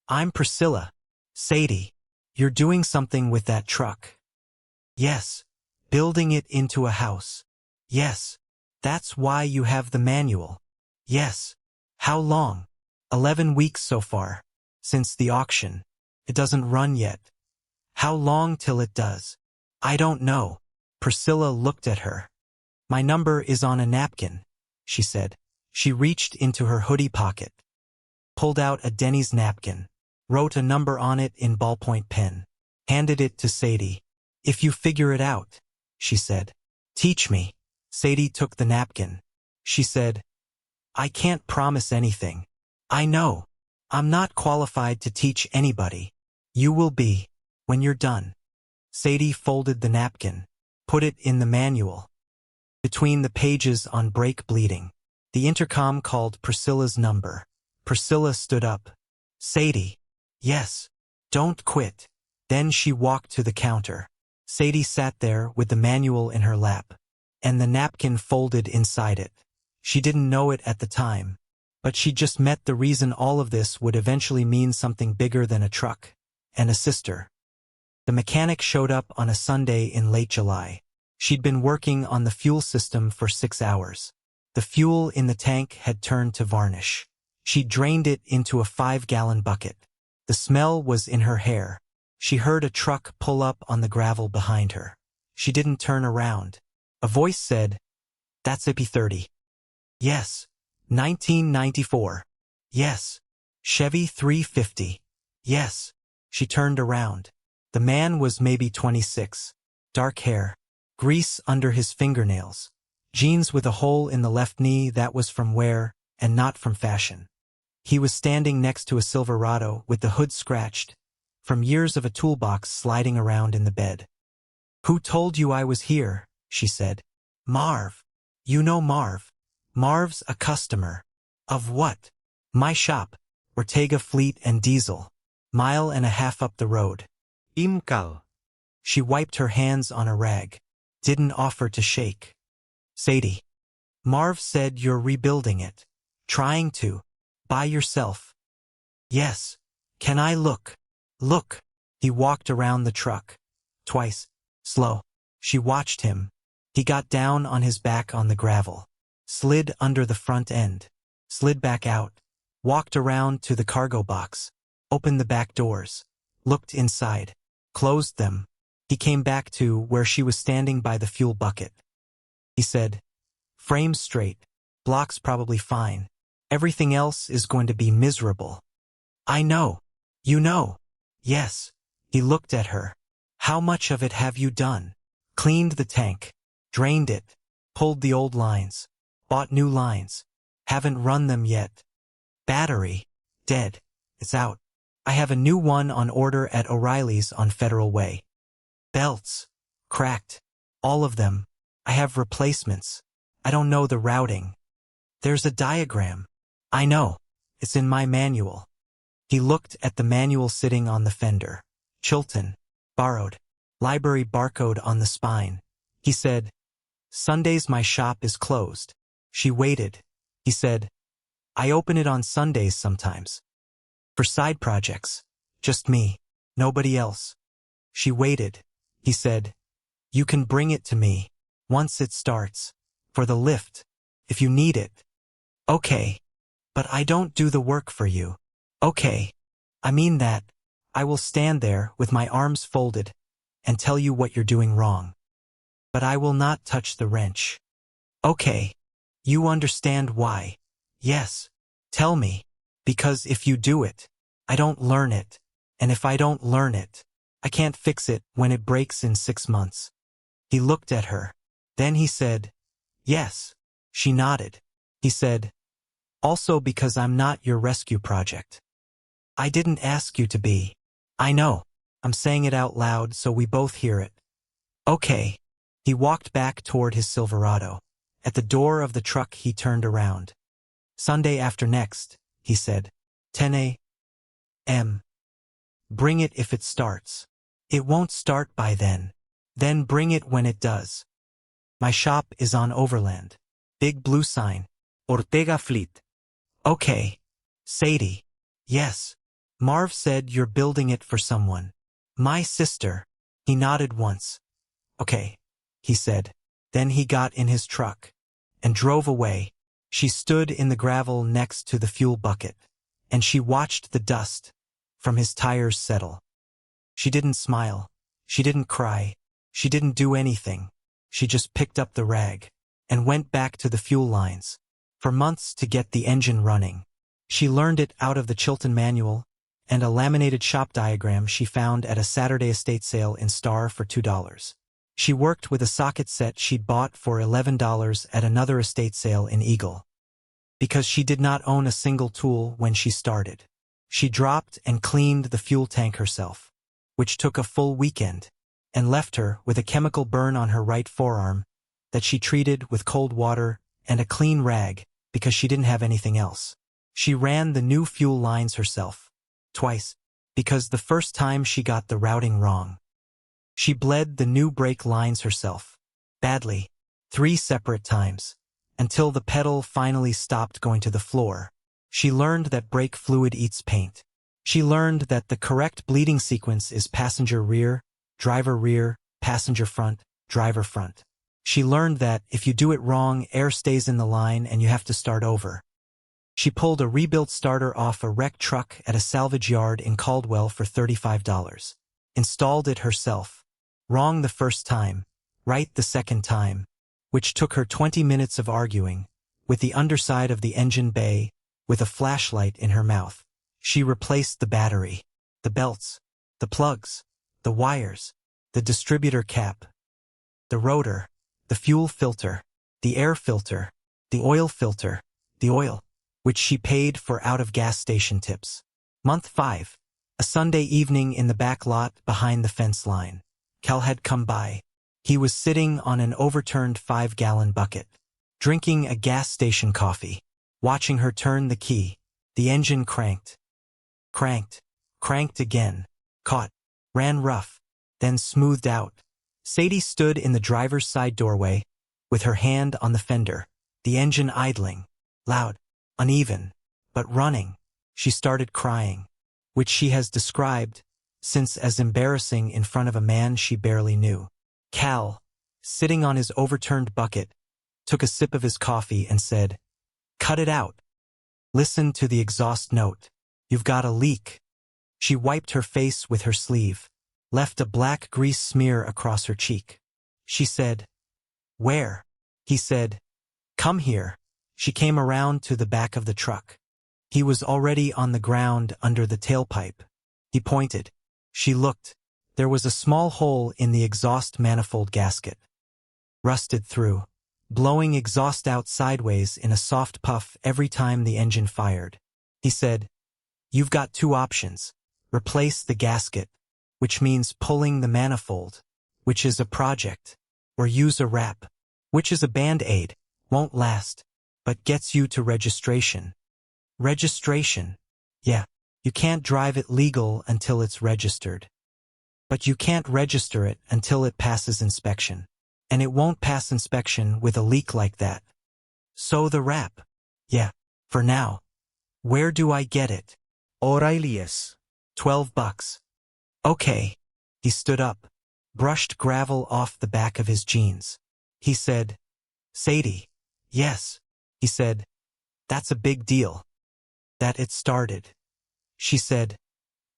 "I'm Priscilla." "Sadie, you're doing something with that truck." "Yes. Building it into a house." "Yes. That's why you have the manual." "Yes." "How long?" 11 weeks so far. Since the auction. It doesn't run yet." "How long till it does?" "I don't know." Priscilla looked at her. "My number is on a napkin," she said. She reached into her hoodie pocket, pulled out a Denny's napkin, wrote a number on it in ballpoint pen, handed it to Sadie. "If you figure it out," she said. "Teach me." Sadie took the napkin. She said, "I can't promise anything. I know. I'm not qualified to teach anybody. You will be, when you're done." Sadie folded the napkin, put it in the manual. Between the pages on break bleeding, the intercom called Priscilla's number. Priscilla stood up. "Sadie." "Yes. Don't quit." Then she walked to the counter. Sadie sat there with the manual in her lap, and the napkin folded inside it. She didn't know it at the time, but she just met the reason all of this would eventually mean something bigger than a truck and a sister. The mechanic showed up on a Sunday in late July. She'd been working on the fuel system for 6 hours. The fuel in the tank had turned to varnish. She drained it into a 5-gallon bucket. The smell was in her hair. She heard a truck pull up on the gravel behind her. She didn't turn around. A voice said, "That's IP30. Yes. 1994. Yes. Chevy 350. Yes." She turned around. The man was maybe 26. Dark hair. Grease under his fingernails. Jeans with a hole in the left knee that was from wear and not from fashion. He was standing next to a Silverado with the hood scratched from years of a toolbox sliding around in the bed. "Who told you I was here?" she said. "Marv. You know Marv. Marv's a customer." "Of what?" "My shop. Ortega Fleet and Diesel. Mile and a half up the road." Imcal. She wiped her hands on a rag. Didn't offer to shake. "Sadie. Marv said you're rebuilding it. Trying to. By yourself." "Yes. Can I look?" "Look." He walked around the truck. Twice. Slow. She watched him. He got down on his back on the gravel. Slid under the front end. Slid back out. Walked around to the cargo box. Opened the back doors. Looked inside. Closed them. He came back to where she was standing by the fuel bucket. He said, "Frame straight. Block's probably fine. Everything else is going to be miserable." "I know. You know." "Yes." He looked at her. "How much of it have you done?" "Cleaned the tank. Drained it. Pulled the old lines. Bought new lines. Haven't run them yet. Battery. Dead. It's out. I have a new one on order at O'Reilly's on Federal Way. Belts. Cracked. All of them. I have replacements. I don't know the routing. There's a diagram. I know. It's in my manual." He looked at the manual sitting on the fender. Chilton. Borrowed. Library barcode on the spine. He said, "Sundays my shop is closed." She waited. He said, "I open it on Sundays sometimes. For side projects. Just me. Nobody else." She waited. He said, "You can bring it to me. Once it starts. For the lift. If you need it." "Okay. But I don't do the work for you." "Okay. I mean that. I will stand there with my arms folded and tell you what you're doing wrong. But I will not touch the wrench." "Okay. You understand why?" "Yes." "Tell me. Because if you do it, I don't learn it. And if I don't learn it, I can't fix it when it breaks in 6 months." He looked at her. Then he said, "Yes." She nodded. He said, "Also because I'm not your rescue project. I didn't ask you to be." "I know. I'm saying it out loud so we both hear it." "Okay." He walked back toward his Silverado. At the door of the truck he turned around. "Sunday after next," he said. 10 a.m. Bring it if it starts. It won't start by then. Then bring it when it does. My shop is on Overland. Big blue sign. Ortega Fleet. Okay. Sadie. Yes. Marv said you're building it for someone. My sister. He nodded once. Okay, he said. Then he got in his truck and drove away. She stood in the gravel next to the fuel bucket, and she watched the dust from his tires settle. She didn't smile. She didn't cry. She didn't do anything. She just picked up the rag and went back to the fuel lines for months to get the engine running. She learned it out of the Chilton manual and a laminated shop diagram she found at a Saturday estate sale in Star for $2. She worked with a socket set she'd bought for $11 at another estate sale in Eagle. Because she did not own a single tool when she started. She dropped and cleaned the fuel tank herself, which took a full weekend, and left her with a chemical burn on her right forearm that she treated with cold water and a clean rag because she didn't have anything else. She ran the new fuel lines herself, twice, because the first time she got the routing wrong. She bled the new brake lines herself, badly, 3 separate times, until the pedal finally stopped going to the floor. She learned that brake fluid eats paint. She learned that the correct bleeding sequence is passenger rear, passenger front, driver front. She learned that if you do it wrong, air stays in the line and you have to start over. She pulled a rebuilt starter off a wrecked truck at a salvage yard in Caldwell for $35. Installed it herself. Wrong the first time, right the second time, which took her 20 minutes of arguing, with the underside of the engine bay, with a flashlight in her mouth. She replaced the battery, the belts, the plugs, the wires, the distributor cap, the rotor, the fuel filter, the air filter, the oil filter, the oil, which she paid for out of gas station tips. Month 5. A Sunday evening in the back lot behind the fence line. Cal had come by. He was sitting on an overturned 5-gallon bucket, drinking a gas station coffee, watching her turn the key. The engine cranked. Cranked again. Caught. Ran rough. Then smoothed out. Sadie stood in the driver's side doorway, with her hand on the fender, the engine idling. Loud. Uneven. But running. She started crying, which she has described since as embarrassing in front of a man she barely knew. Cal, sitting on his overturned bucket, took a sip of his coffee and said, "Cut it out. Listen to the exhaust note. You've got a leak." She wiped her face with her sleeve, left a black grease smear across her cheek. She said, "Where?" He said, "Come here." She came around to the back of the truck. He was already on the ground under the tailpipe. He pointed. She looked. There was a small hole in the exhaust manifold gasket. Rusted through, blowing exhaust out sideways in a soft puff every time the engine fired. He said, "You've got 2 options. Replace the gasket, which means pulling the manifold, which is a project, or use a wrap, which is a band-aid, won't last, but gets you to registration." Registration. Yeah, you can't drive it legal until it's registered. But you can't register it until it passes inspection. And it won't pass inspection with a leak like that. So the wrap. Yeah, for now. Where do I get it? O'Reilly's. $12. Okay. He stood up, brushed gravel off the back of his jeans. He said, "Sadie." "Yes." He said, "That's a big deal. That it started." She said,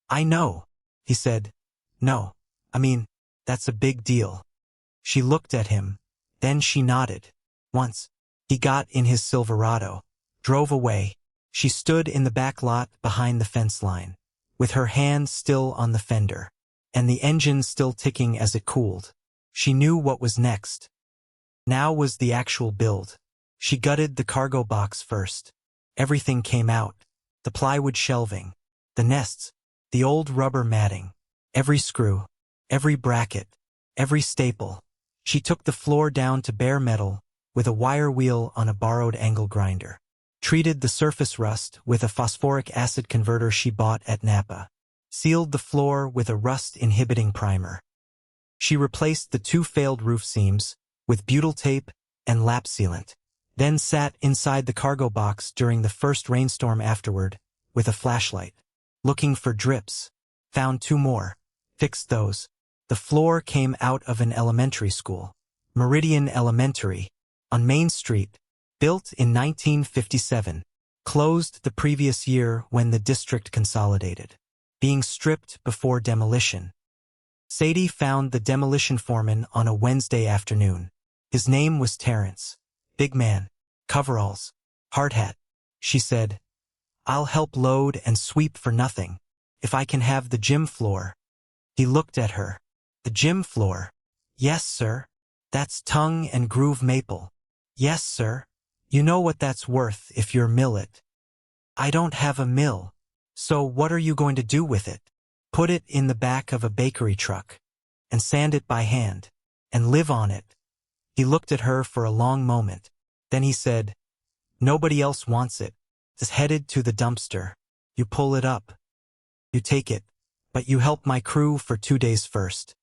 "I know." He said, "No, I mean, that's a big deal." She looked at him, then she nodded. Once, he got in his Silverado, drove away. She stood in the back lot behind the fence line, with her hand still on the fender, and the engine still ticking as it cooled. She knew what was next. Now was the actual build. She gutted the cargo box first. Everything came out. The plywood shelving, the nests, the old rubber matting, every screw, every bracket, every staple. She took the floor down to bare metal with a wire wheel on a borrowed angle grinder. Treated the surface rust with a phosphoric acid converter she bought at Napa. Sealed the floor with a rust-inhibiting primer. She replaced the 2 failed roof seams with butyl tape and lap sealant. Then sat inside the cargo box during the first rainstorm afterward, with a flashlight, looking for drips. Found 2 more. Fixed those. The floor came out of an elementary school, Meridian Elementary, on Main Street, built in 1957, closed the previous year when the district consolidated, being stripped before demolition. Sadie found the demolition foreman on a Wednesday afternoon. His name was Terrence. Big man, coveralls, hard hat. She said, "I'll help load and sweep for nothing, if I can have the gym floor." He looked at her. "The gym floor?" "Yes, sir. That's tongue and groove maple." "Yes, sir. You know what that's worth if you're mill it." "I don't have a mill. So what are you going to do with it?" "Put it in the back of a bakery truck, and sand it by hand, and live on it." He looked at her for a long moment. Then he said, "Nobody else wants it. It's headed to the dumpster. You pull it up. You take it. But you help my crew for 2 days first."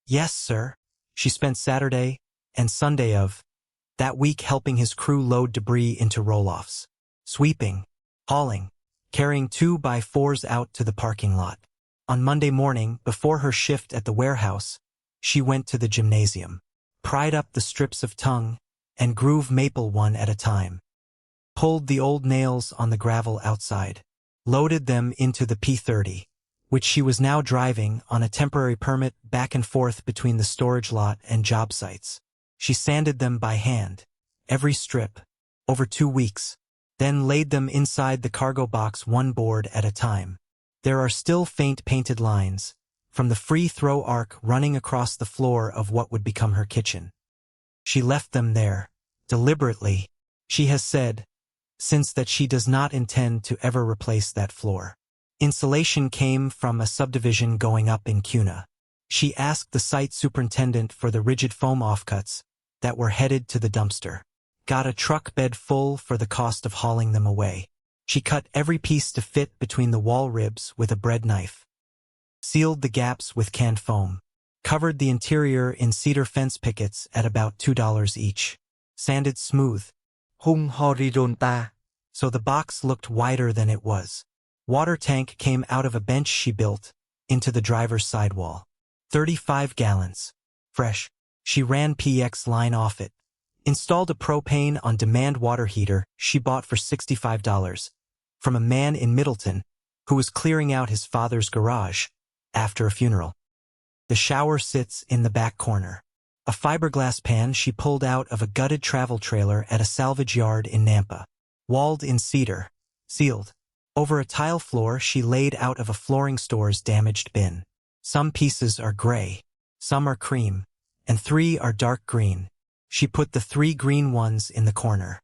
"Yes, sir." She spent Saturday and Sunday of that week helping his crew load debris into roll-offs, sweeping, hauling, carrying 2x4s out to the parking lot. On Monday morning, before her shift at the warehouse, she went to the gymnasium, pried up the strips of tongue, and groove maple one at a time. pulled the old nails on the gravel outside, loaded them into the P30, which she was now driving on a temporary permit back and forth between the storage lot and job sites. She sanded them by hand, every strip, over 2 weeks, then laid them inside the cargo box one board at a time. There are still faint painted lines, from the free throw arc running across the floor of what would become her kitchen. She left them there, deliberately. She has said, since that she does not intend to ever replace that floor. Insulation came from a subdivision going up in Cuna. She asked the site superintendent for the rigid foam offcuts that were headed to the dumpster. Got a truck bed full for the cost of hauling them away. She cut every piece to fit between the wall ribs with a bread knife. Sealed the gaps with canned foam. Covered the interior in cedar fence pickets at about $2 each. Sanded smooth. Hung horizontal. So the box looked wider than it was. Water tank came out of a bench she built into the driver's sidewall. 35 gallons. Fresh. She ran PX line off it. Installed a propane on demand water heater she bought for $65 from a man in Middleton who was clearing out his father's garage after a funeral. The shower sits in the back corner. A fiberglass pan she pulled out of a gutted travel trailer at a salvage yard in Nampa. Walled in cedar. Sealed. Over a tile floor she laid out of a flooring store's damaged bin. Some pieces are gray, some are cream, and 3 are dark green. She put the 3 green ones in the corner,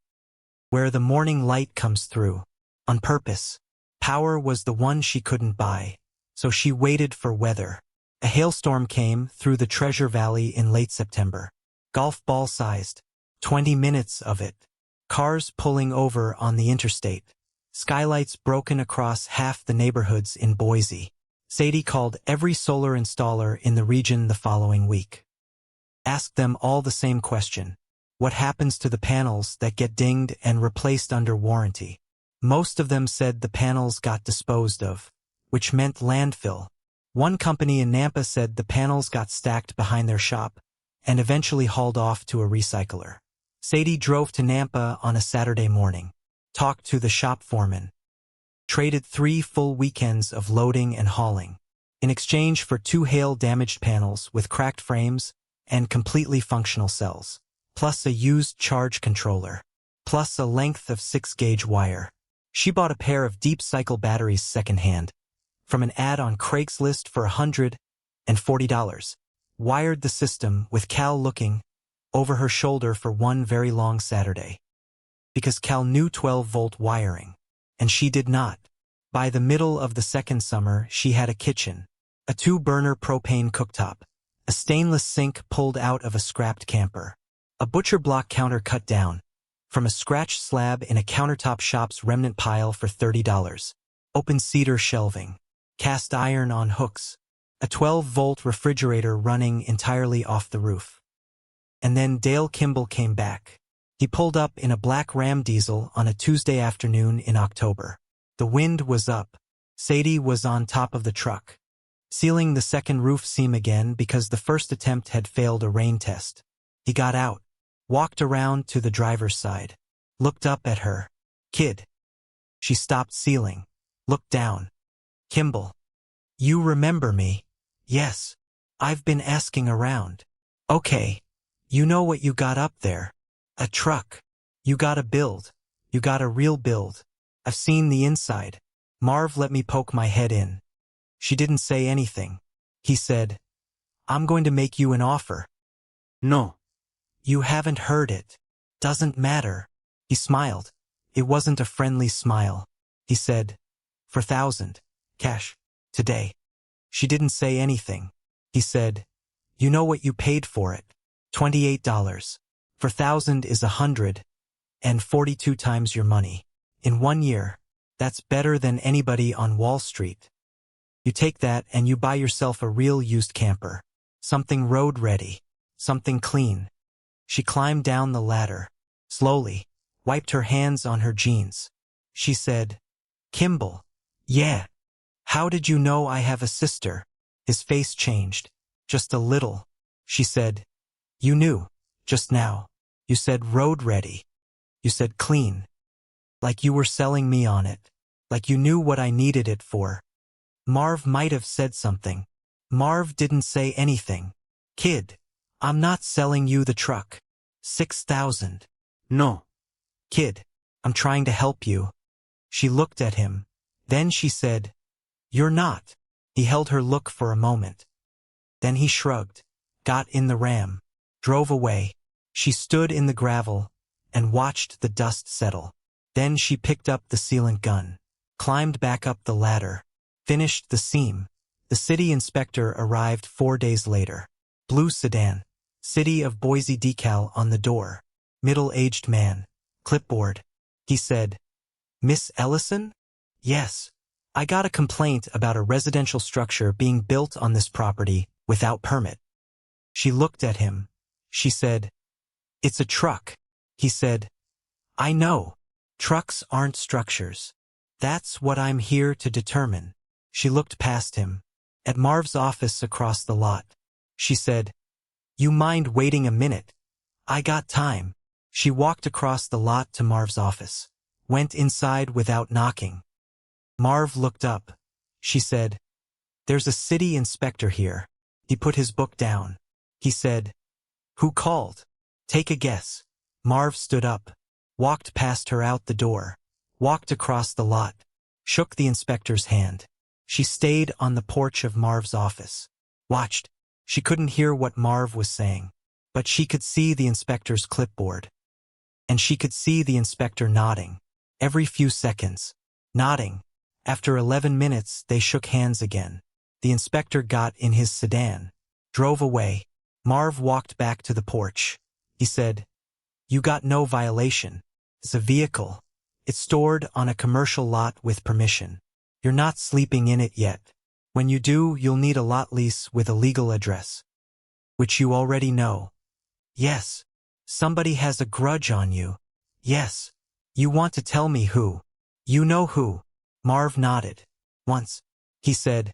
where the morning light comes through, on purpose. Power was the one she couldn't buy, so she waited for weather. A hailstorm came through the Treasure Valley in late September. Golf ball sized. 20 minutes of it. Cars pulling over on the interstate. Skylights broken across half the neighborhoods in Boise. Sadie called every solar installer in the region the following week. Asked them all the same question. What happens to the panels that get dinged and replaced under warranty? Most of them said the panels got disposed of, which meant landfill. One company in Nampa said the panels got stacked behind their shop and eventually hauled off to a recycler. Sadie drove to Nampa on a Saturday morning, talked to the shop foreman, traded 3 full weekends of loading and hauling, in exchange for 2 hail-damaged panels with cracked frames and completely functional cells, plus a used charge controller, plus a length of 6-gauge wire. She bought a pair of deep cycle batteries secondhand, from an ad on Craigslist for $140, wired the system with Cal looking over her shoulder for one very long Saturday. Because Cal knew 12-volt wiring, and she did not. By the middle of the second summer, she had a kitchen, a 2-burner propane cooktop, a stainless sink pulled out of a scrapped camper, a butcher block counter cut down from a scratched slab in a countertop shop's remnant pile for $30, open cedar shelving, cast iron on hooks, a 12-volt refrigerator running entirely off the roof. And then Dale Kimball came back. He pulled up in a black Ram diesel on a Tuesday afternoon in October. The wind was up. Sadie was on top of the truck, sealing the second roof seam again because the first attempt had failed a rain test. He got out, walked around to the driver's side, looked up at her. Kid. She stopped sealing, looked down. Kimball. You remember me? Yes. I've been asking around. Okay. You know what you got up there. A truck. You got a build. You got a real build. I've seen the inside. Marv let me poke my head in. She didn't say anything. He said, I'm going to make you an offer. No. You haven't heard it. Doesn't matter. He smiled. It wasn't a friendly smile. He said, for 1,000. Cash. Today. She didn't say anything. He said, you know what you paid for it. $28. For 1,000 is 142 times your money. In 1 year. That's better than anybody on Wall Street. You take that and you buy yourself a real used camper. Something road ready. Something clean. She climbed down the ladder. Slowly. Wiped her hands on her jeans. She said, Kimball. Yeah. How did you know I have a sister? His face changed. Just a little. She said, you knew. Just now. You said road ready. You said clean. Like you were selling me on it. Like you knew what I needed it for. Marv might have said something. Marv didn't say anything. Kid, I'm not selling you the truck. 6,000. No. Kid, I'm trying to help you. She looked at him. Then she said, You're not. He held her look for a moment. Then he shrugged, got in the Ram, drove away. She stood in the gravel and watched the dust settle. Then she picked up the sealant gun, climbed back up the ladder, finished the seam. The city inspector arrived 4 days later. Blue sedan, City of Boise decal on the door. Middle-aged man, clipboard. He said, Miss Ellison? Yes. I got a complaint about a residential structure being built on this property without permit. She looked at him. She said, It's a truck. He said, I know. Trucks aren't structures. That's what I'm here to determine. She looked past him, at Marv's office across the lot. She said, You mind waiting a minute? I got time. She walked across the lot to Marv's office, went inside without knocking. Marv looked up. She said, There's a city inspector here. He put his book down. He said, Who called? Take a guess. Marv stood up, walked past her out the door, walked across the lot, shook the inspector's hand. She stayed on the porch of Marv's office, watched. She couldn't hear what Marv was saying, but she could see the inspector's clipboard. And she could see the inspector nodding, every few seconds, nodding. After 11 minutes, they shook hands again. The inspector got in his sedan, drove away. Marv walked back to the porch. He said, You got no violation. It's a vehicle. It's stored on a commercial lot with permission. You're not sleeping in it yet. When you do, you'll need a lot lease with a legal address. Which you already know. Yes. Somebody has a grudge on you. Yes. You want to tell me who? You know who. Marv nodded. Once. He said,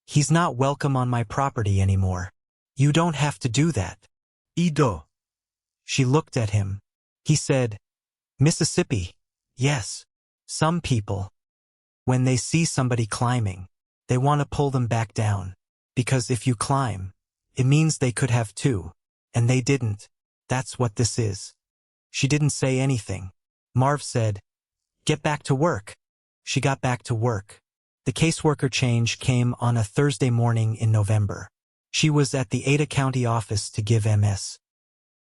He's not welcome on my property anymore. You don't have to do that. Ido. She looked at him. He said, Mississippi. Yes. Some people. When they see somebody climbing, they want to pull them back down. Because if you climb, it means they could have too. And they didn't. That's what this is. She didn't say anything. Marv said, Get back to work. She got back to work. The caseworker change came on a Thursday morning in November. She was at the Ada County office to give Ms.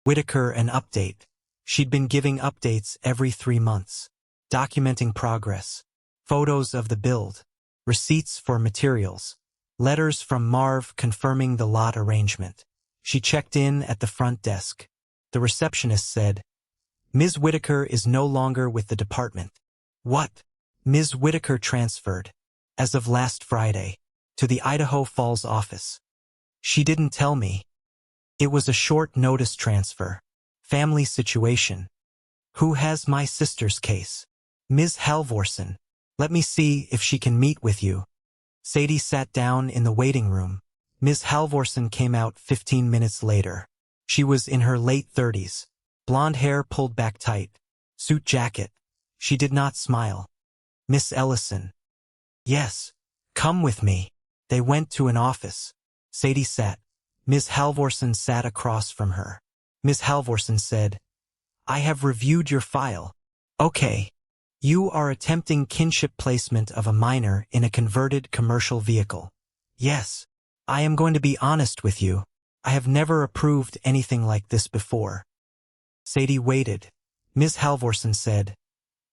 Whitaker an update. She'd been giving updates every 3 months, documenting progress, photos of the build, receipts for materials, letters from Marv confirming the lot arrangement. She checked in at the front desk. The receptionist said, Ms. Whitaker is no longer with the department. What? Ms. Whitaker transferred, as of last Friday, to the Idaho Falls office. She didn't tell me. It was a short notice transfer. Family situation. Who has my sister's case? Ms. Halvorson. Let me see if she can meet with you. Sadie sat down in the waiting room. Ms. Halvorson came out 15 minutes later. She was in her late 30s. Blonde hair pulled back tight. Suit jacket. She did not smile. Miss Ellison. Yes. Come with me. They went to an office. Sadie sat. Ms. Halvorson sat across from her. Ms. Halvorson said, I have reviewed your file. Okay. You are attempting kinship placement of a minor in a converted commercial vehicle. Yes. I am going to be honest with you. I have never approved anything like this before. Sadie waited. Ms. Halvorson said,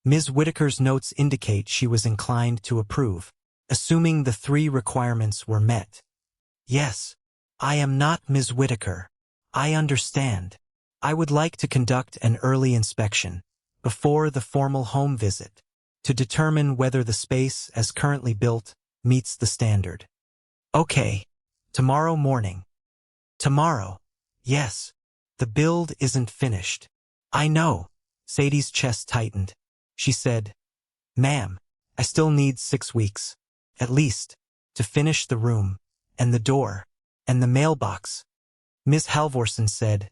Ms. Whitaker's notes indicate she was inclined to approve, assuming the 3 requirements were met. Yes. I am not Ms. Whitaker. I understand. I would like to conduct an early inspection, before the formal home visit, to determine whether the space as currently built meets the standard. Okay. Tomorrow morning. Tomorrow. Yes. The build isn't finished. I know. Sadie's chest tightened. She said, Ma'am, I still need 6 weeks, at least, to finish the room, and the door, and the mailbox. Ms. Halvorson said,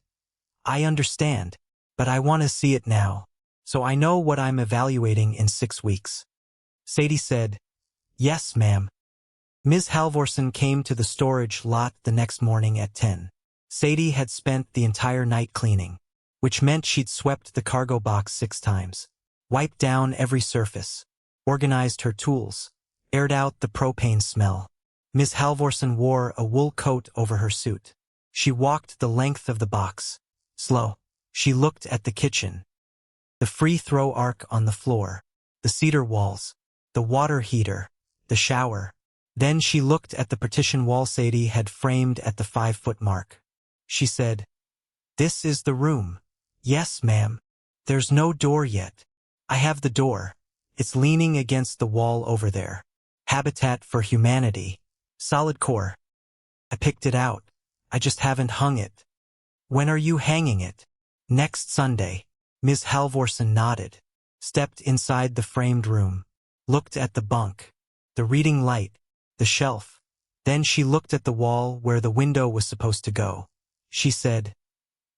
I understand, but I want to see it now. so I know what I'm evaluating in 6 weeks. Sadie said, "Yes, ma'am." Ms. Halvorson came to the storage lot the next morning at 10. Sadie had spent the entire night cleaning, which meant she'd swept the cargo box 6 times, wiped down every surface, organized her tools, aired out the propane smell. Ms. Halvorson wore a wool coat over her suit. She walked the length of the box. Slow. She looked at the kitchen. The free throw arc on the floor, the cedar walls, the water heater, the shower. Then she looked at the partition wall Sadie had framed at the 5-foot mark. She said, "This is the room." "Yes, ma'am. There's no door yet." "I have the door. It's leaning against the wall over there. Habitat for Humanity. Solid core. I picked it out. I just haven't hung it." "When are you hanging it?" "Next Sunday." Ms. Halvorson nodded, stepped inside the framed room, looked at the bunk, the reading light, the shelf. Then she looked at the wall where the window was supposed to go. She said,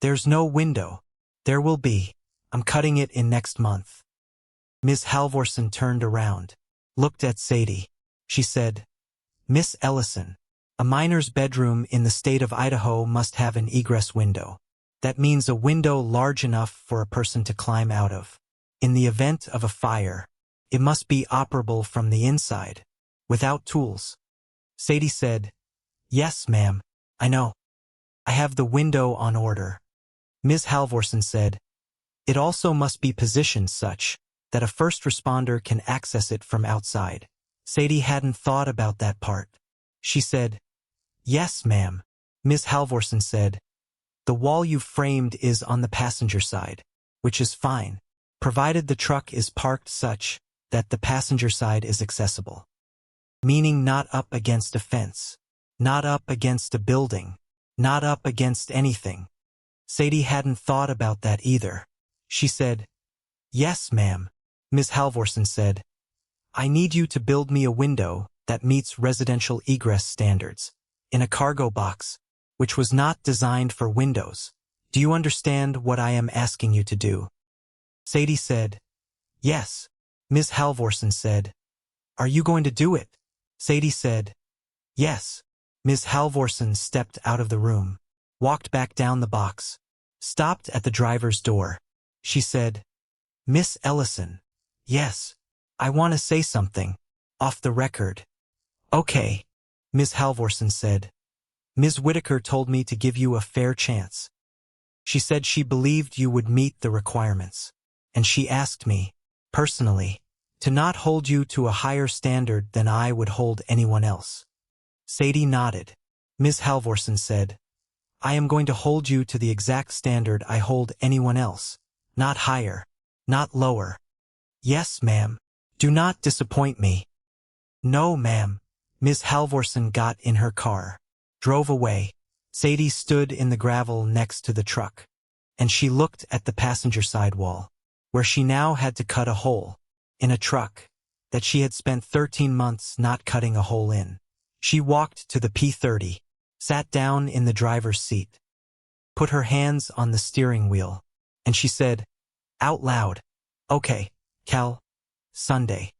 "There's no window." "There will be. I'm cutting it in next month." Ms. Halvorson turned around, looked at Sadie. She said, "Miss Ellison, a miner's bedroom in the state of Idaho must have an egress window. That means a window large enough for a person to climb out of. In the event of a fire, it must be operable from the inside, without tools." Sadie said, "Yes, ma'am, I know. I have the window on order." Ms. Halvorson said, "It also must be positioned such that a first responder can access it from outside." Sadie hadn't thought about that part. She said, "Yes, ma'am." Ms. Halvorson said, "The wall you've framed is on the passenger side, which is fine, provided the truck is parked such that the passenger side is accessible. Meaning not up against a fence, not up against a building, not up against anything." Sadie hadn't thought about that either. She said, "Yes, ma'am." Ms. Halvorson said, "I need you to build me a window that meets residential egress standards, in a cargo box, which was not designed for windows. Do you understand what I am asking you to do?" Sadie said, "Yes." Ms. Halvorson said, "Are you going to do it?" Sadie said, "Yes." Ms. Halvorson stepped out of the room, walked back down the box, stopped at the driver's door. She said, "Miss Ellison." "Yes. I want to say something. Off the record." "Okay." Ms. Halvorson said, "Ms. Whitaker told me to give you a fair chance. She said she believed you would meet the requirements, and she asked me, personally, to not hold you to a higher standard than I would hold anyone else." Sadie nodded. Ms. Halvorson said, "I am going to hold you to the exact standard I hold anyone else, not higher, not lower." "Yes, ma'am. Do not disappoint me." "No, ma'am." Ms. Halvorson got in her car, drove away. Sadie stood in the gravel next to the truck, and she looked at the passenger side wall, where she now had to cut a hole, in a truck, that she had spent 13 months not cutting a hole in. She walked to the P30, sat down in the driver's seat, put her hands on the steering wheel, and she said, out loud, "Okay, Cal, Sunday."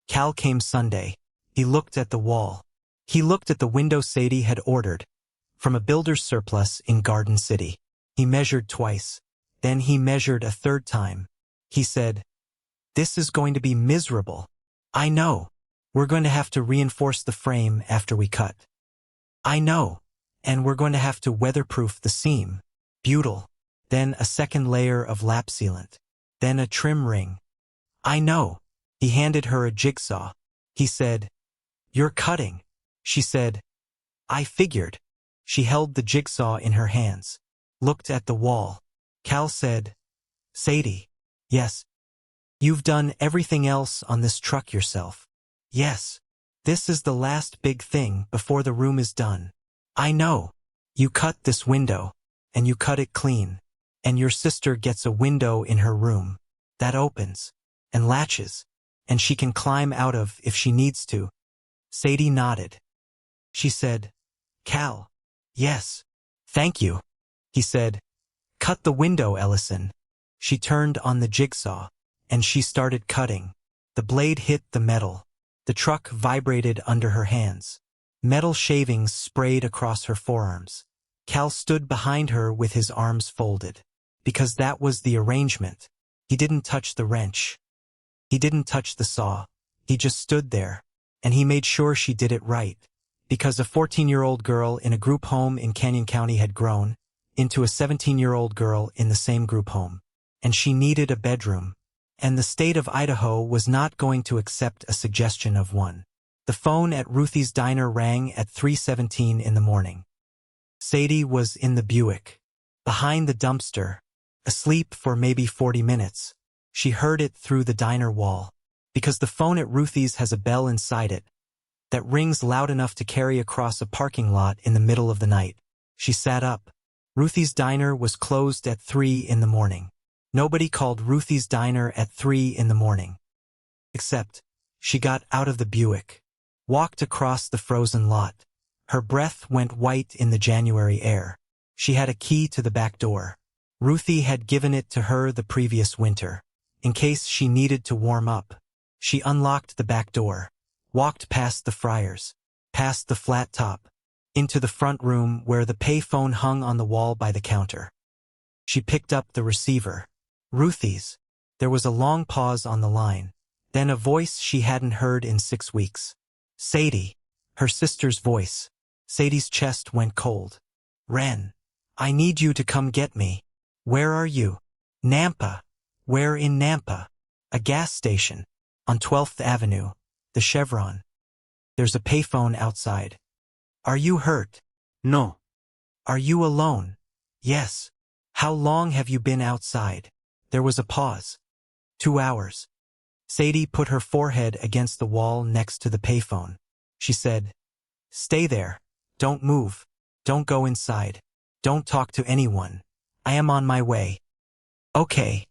Cal came Sunday. He looked at the wall. He looked at the window Sadie had ordered, from a builder's surplus in Garden City. He measured twice. Then he measured a third time. He said, "This is going to be miserable." "I know. We're going to have to reinforce the frame after we cut." "I know. And we're going to have to weatherproof the seam." "Butyl. Then a second layer of lap sealant. Then a trim ring." "I know." He handed her a jigsaw. He said, "You're cutting." She said, "I figured." She held the jigsaw in her hands, looked at the wall. Cal said, "Sadie." "Yes." "You've done everything else on this truck yourself." "Yes." "This is the last big thing before the room is done." "I know. You cut this window, and you cut it clean, and your sister gets a window in her room that opens and latches, and she can climb out of if she needs to." Sadie nodded. She said, "Cal." "Yes." "Thank you." He said, "Cut the window, Ellison." She turned on the jigsaw, and she started cutting. The blade hit the metal. The truck vibrated under her hands. Metal shavings sprayed across her forearms. Cal stood behind her with his arms folded. Because that was the arrangement. He didn't touch the wrench. He didn't touch the saw. He just stood there. And he made sure she did it right. Because a 14-year-old girl in a group home in Canyon County had grown into a 17-year-old girl in the same group home. And she needed a bedroom. And the state of Idaho was not going to accept a suggestion of one. The phone at Ruthie's diner rang at 3:17 in the morning. Sadie was in the Buick, behind the dumpster, asleep for maybe 40 minutes. She heard it through the diner wall, because the phone at Ruthie's has a bell inside it that rings loud enough to carry across a parking lot in the middle of the night. She sat up. Ruthie's diner was closed at 3 in the morning. Nobody called Ruthie's diner at 3 in the morning. Except, she got out of the Buick, walked across the frozen lot. Her breath went white in the January air. She had a key to the back door. Ruthie had given it to her the previous winter, in case she needed to warm up. She unlocked the back door, walked past the fryers, past the flat top, into the front room where the pay phone hung on the wall by the counter. She picked up the receiver. Ruthie's. There was a long pause on the line, then a voice she hadn't heard in 6 weeks. Sadie. Her sister's voice. Sadie's chest went cold. Wren. I need you to come get me. Where are you? Nampa. Where in Nampa? A gas station. On 12th Avenue. The Chevron. There's a payphone outside. Are you hurt? No. Are you alone? Yes. How long have you been outside? There was a pause. 2 hours. Sadie put her forehead against the wall next to the payphone. She said, Stay there. Don't move. Don't go inside. Don't talk to anyone. I am on my way. Okay.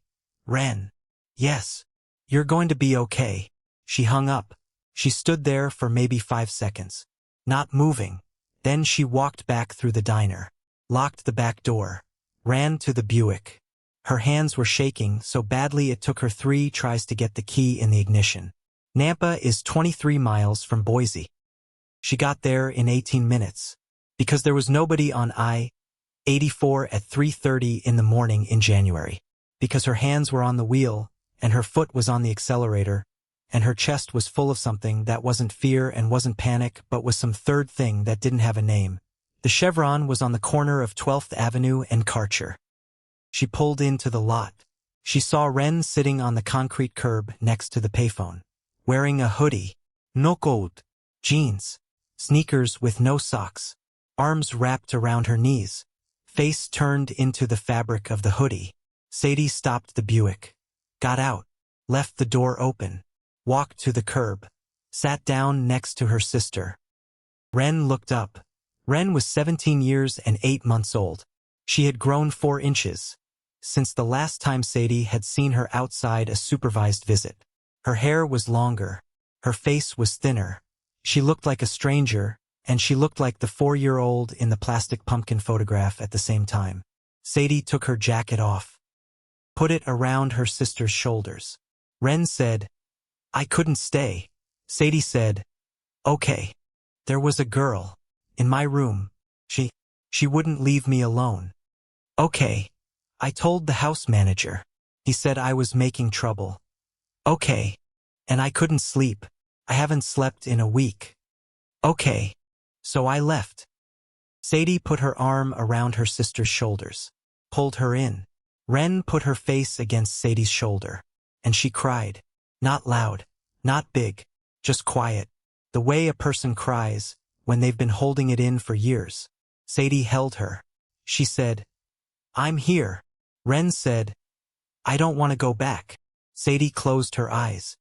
Wren. Yes. You're going to be okay. She hung up. She stood there for maybe 5 seconds, not moving. Then she walked back through the diner, locked the back door, ran to the Buick. Her hands were shaking so badly it took her 3 tries to get the key in the ignition. Nampa is 23 miles from Boise. She got there in 18 minutes, because there was nobody on I-84 at 3:30 in the morning in January, because her hands were on the wheel, and her foot was on the accelerator, and her chest was full of something that wasn't fear and wasn't panic but was some third thing that didn't have a name. The Chevron was on the corner of 12th Avenue and Karcher. She pulled into the lot. She saw Wren sitting on the concrete curb next to the payphone, wearing a hoodie, no coat, jeans, sneakers with no socks, arms wrapped around her knees, face turned into the fabric of the hoodie. Sadie stopped the Buick, got out, left the door open, walked to the curb, sat down next to her sister. Wren looked up. Wren was 17 years and 8 months old. She had grown 4 inches since the last time Sadie had seen her outside a supervised visit. Her hair was longer. Her face was thinner. She looked like a stranger, and she looked like the 4-year-old in the plastic pumpkin photograph at the same time. Sadie took her jacket off, put it around her sister's shoulders. Wren said, I couldn't stay. Sadie said, Okay. There was a girl in my room. She wouldn't leave me alone. Okay. I told the house manager. He said I was making trouble. Okay. And I couldn't sleep. I haven't slept in a week. Okay. So I left. Sadie put her arm around her sister's shoulders, pulled her in. Wren put her face against Sadie's shoulder, and she cried. Not loud, not big, just quiet, the way a person cries when they've been holding it in for years. Sadie held her. She said, I'm here. Wren said, I don't want to go back. Sadie closed her eyes.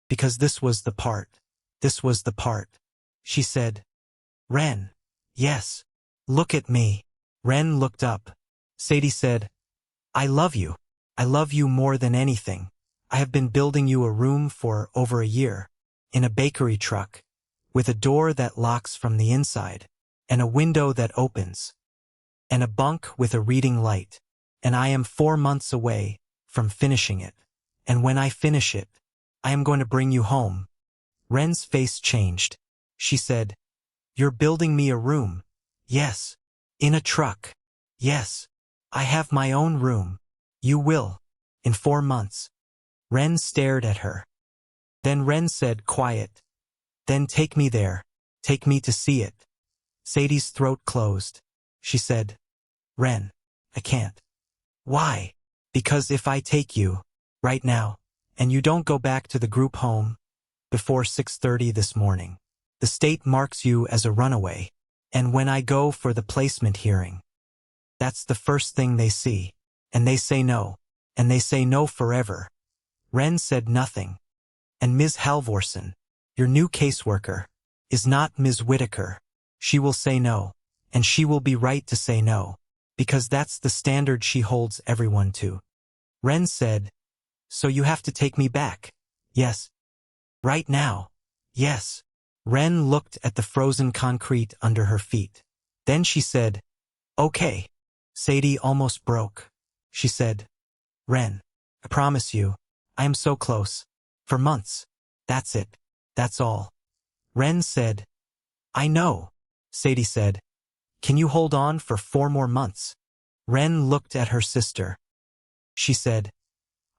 Because this was the part. This was the part. She said, Wren. Yes. Look at me. Wren looked up. Sadie said, I love you. I love you more than anything. I have been building you a room for over a year, in a bakery truck, with a door that locks from the inside, and a window that opens, and a bunk with a reading light. And I am 4 months away from finishing it. And when I finish it, I am going to bring you home. Wren's face changed. She said, "You're building me a room." "Yes." "In a truck." "Yes. I have my own room." "You will. In 4 months." Wren stared at her. Then Wren said, quiet, "Then take me there. Take me to see it." Sadie's throat closed. She said, "Wren, I can't." "Why?" "Because if I take you, right now, and you don't go back to the group home before 6:30 this morning, the state marks you as a runaway, and when I go for the placement hearing, that's the first thing they see, and they say no, and they say no forever." Wren said nothing. "And Ms. Halvorsen, your new caseworker, is not Ms. Whitaker. She will say no, and she will be right to say no, because that's the standard she holds everyone to." Wren said, "So you have to take me back?" "Yes." "Right now?" "Yes." Wren looked at the frozen concrete under her feet. Then she said, "Okay." Sadie almost broke. She said, "Wren, I promise you, I am so close. For months. That's it. That's all." Wren said, "I know." Sadie said, "Can you hold on for 4 more months?" Wren looked at her sister. She said,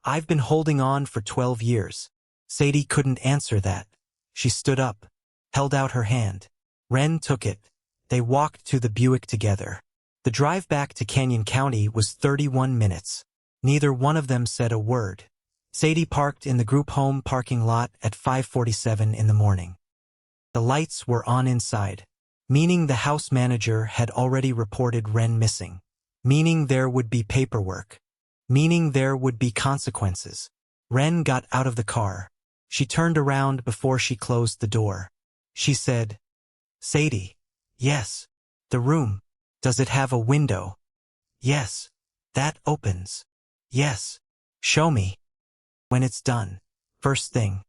"I've been holding on for 12 years. Sadie couldn't answer that. She stood up, held out her hand. Wren took it. They walked to the Buick together. The drive back to Canyon County was 31 minutes. Neither one of them said a word. Sadie parked in the group home parking lot at 5:47 in the morning. The lights were on inside, meaning the house manager had already reported Wren missing, meaning there would be paperwork, meaning there would be consequences. Wren got out of the car. She turned around before she closed the door. She said, "Sadie." "Yes." "The room. Does it have a window?" "Yes." "That opens." "Yes." "Show me." "When it's done. First thing."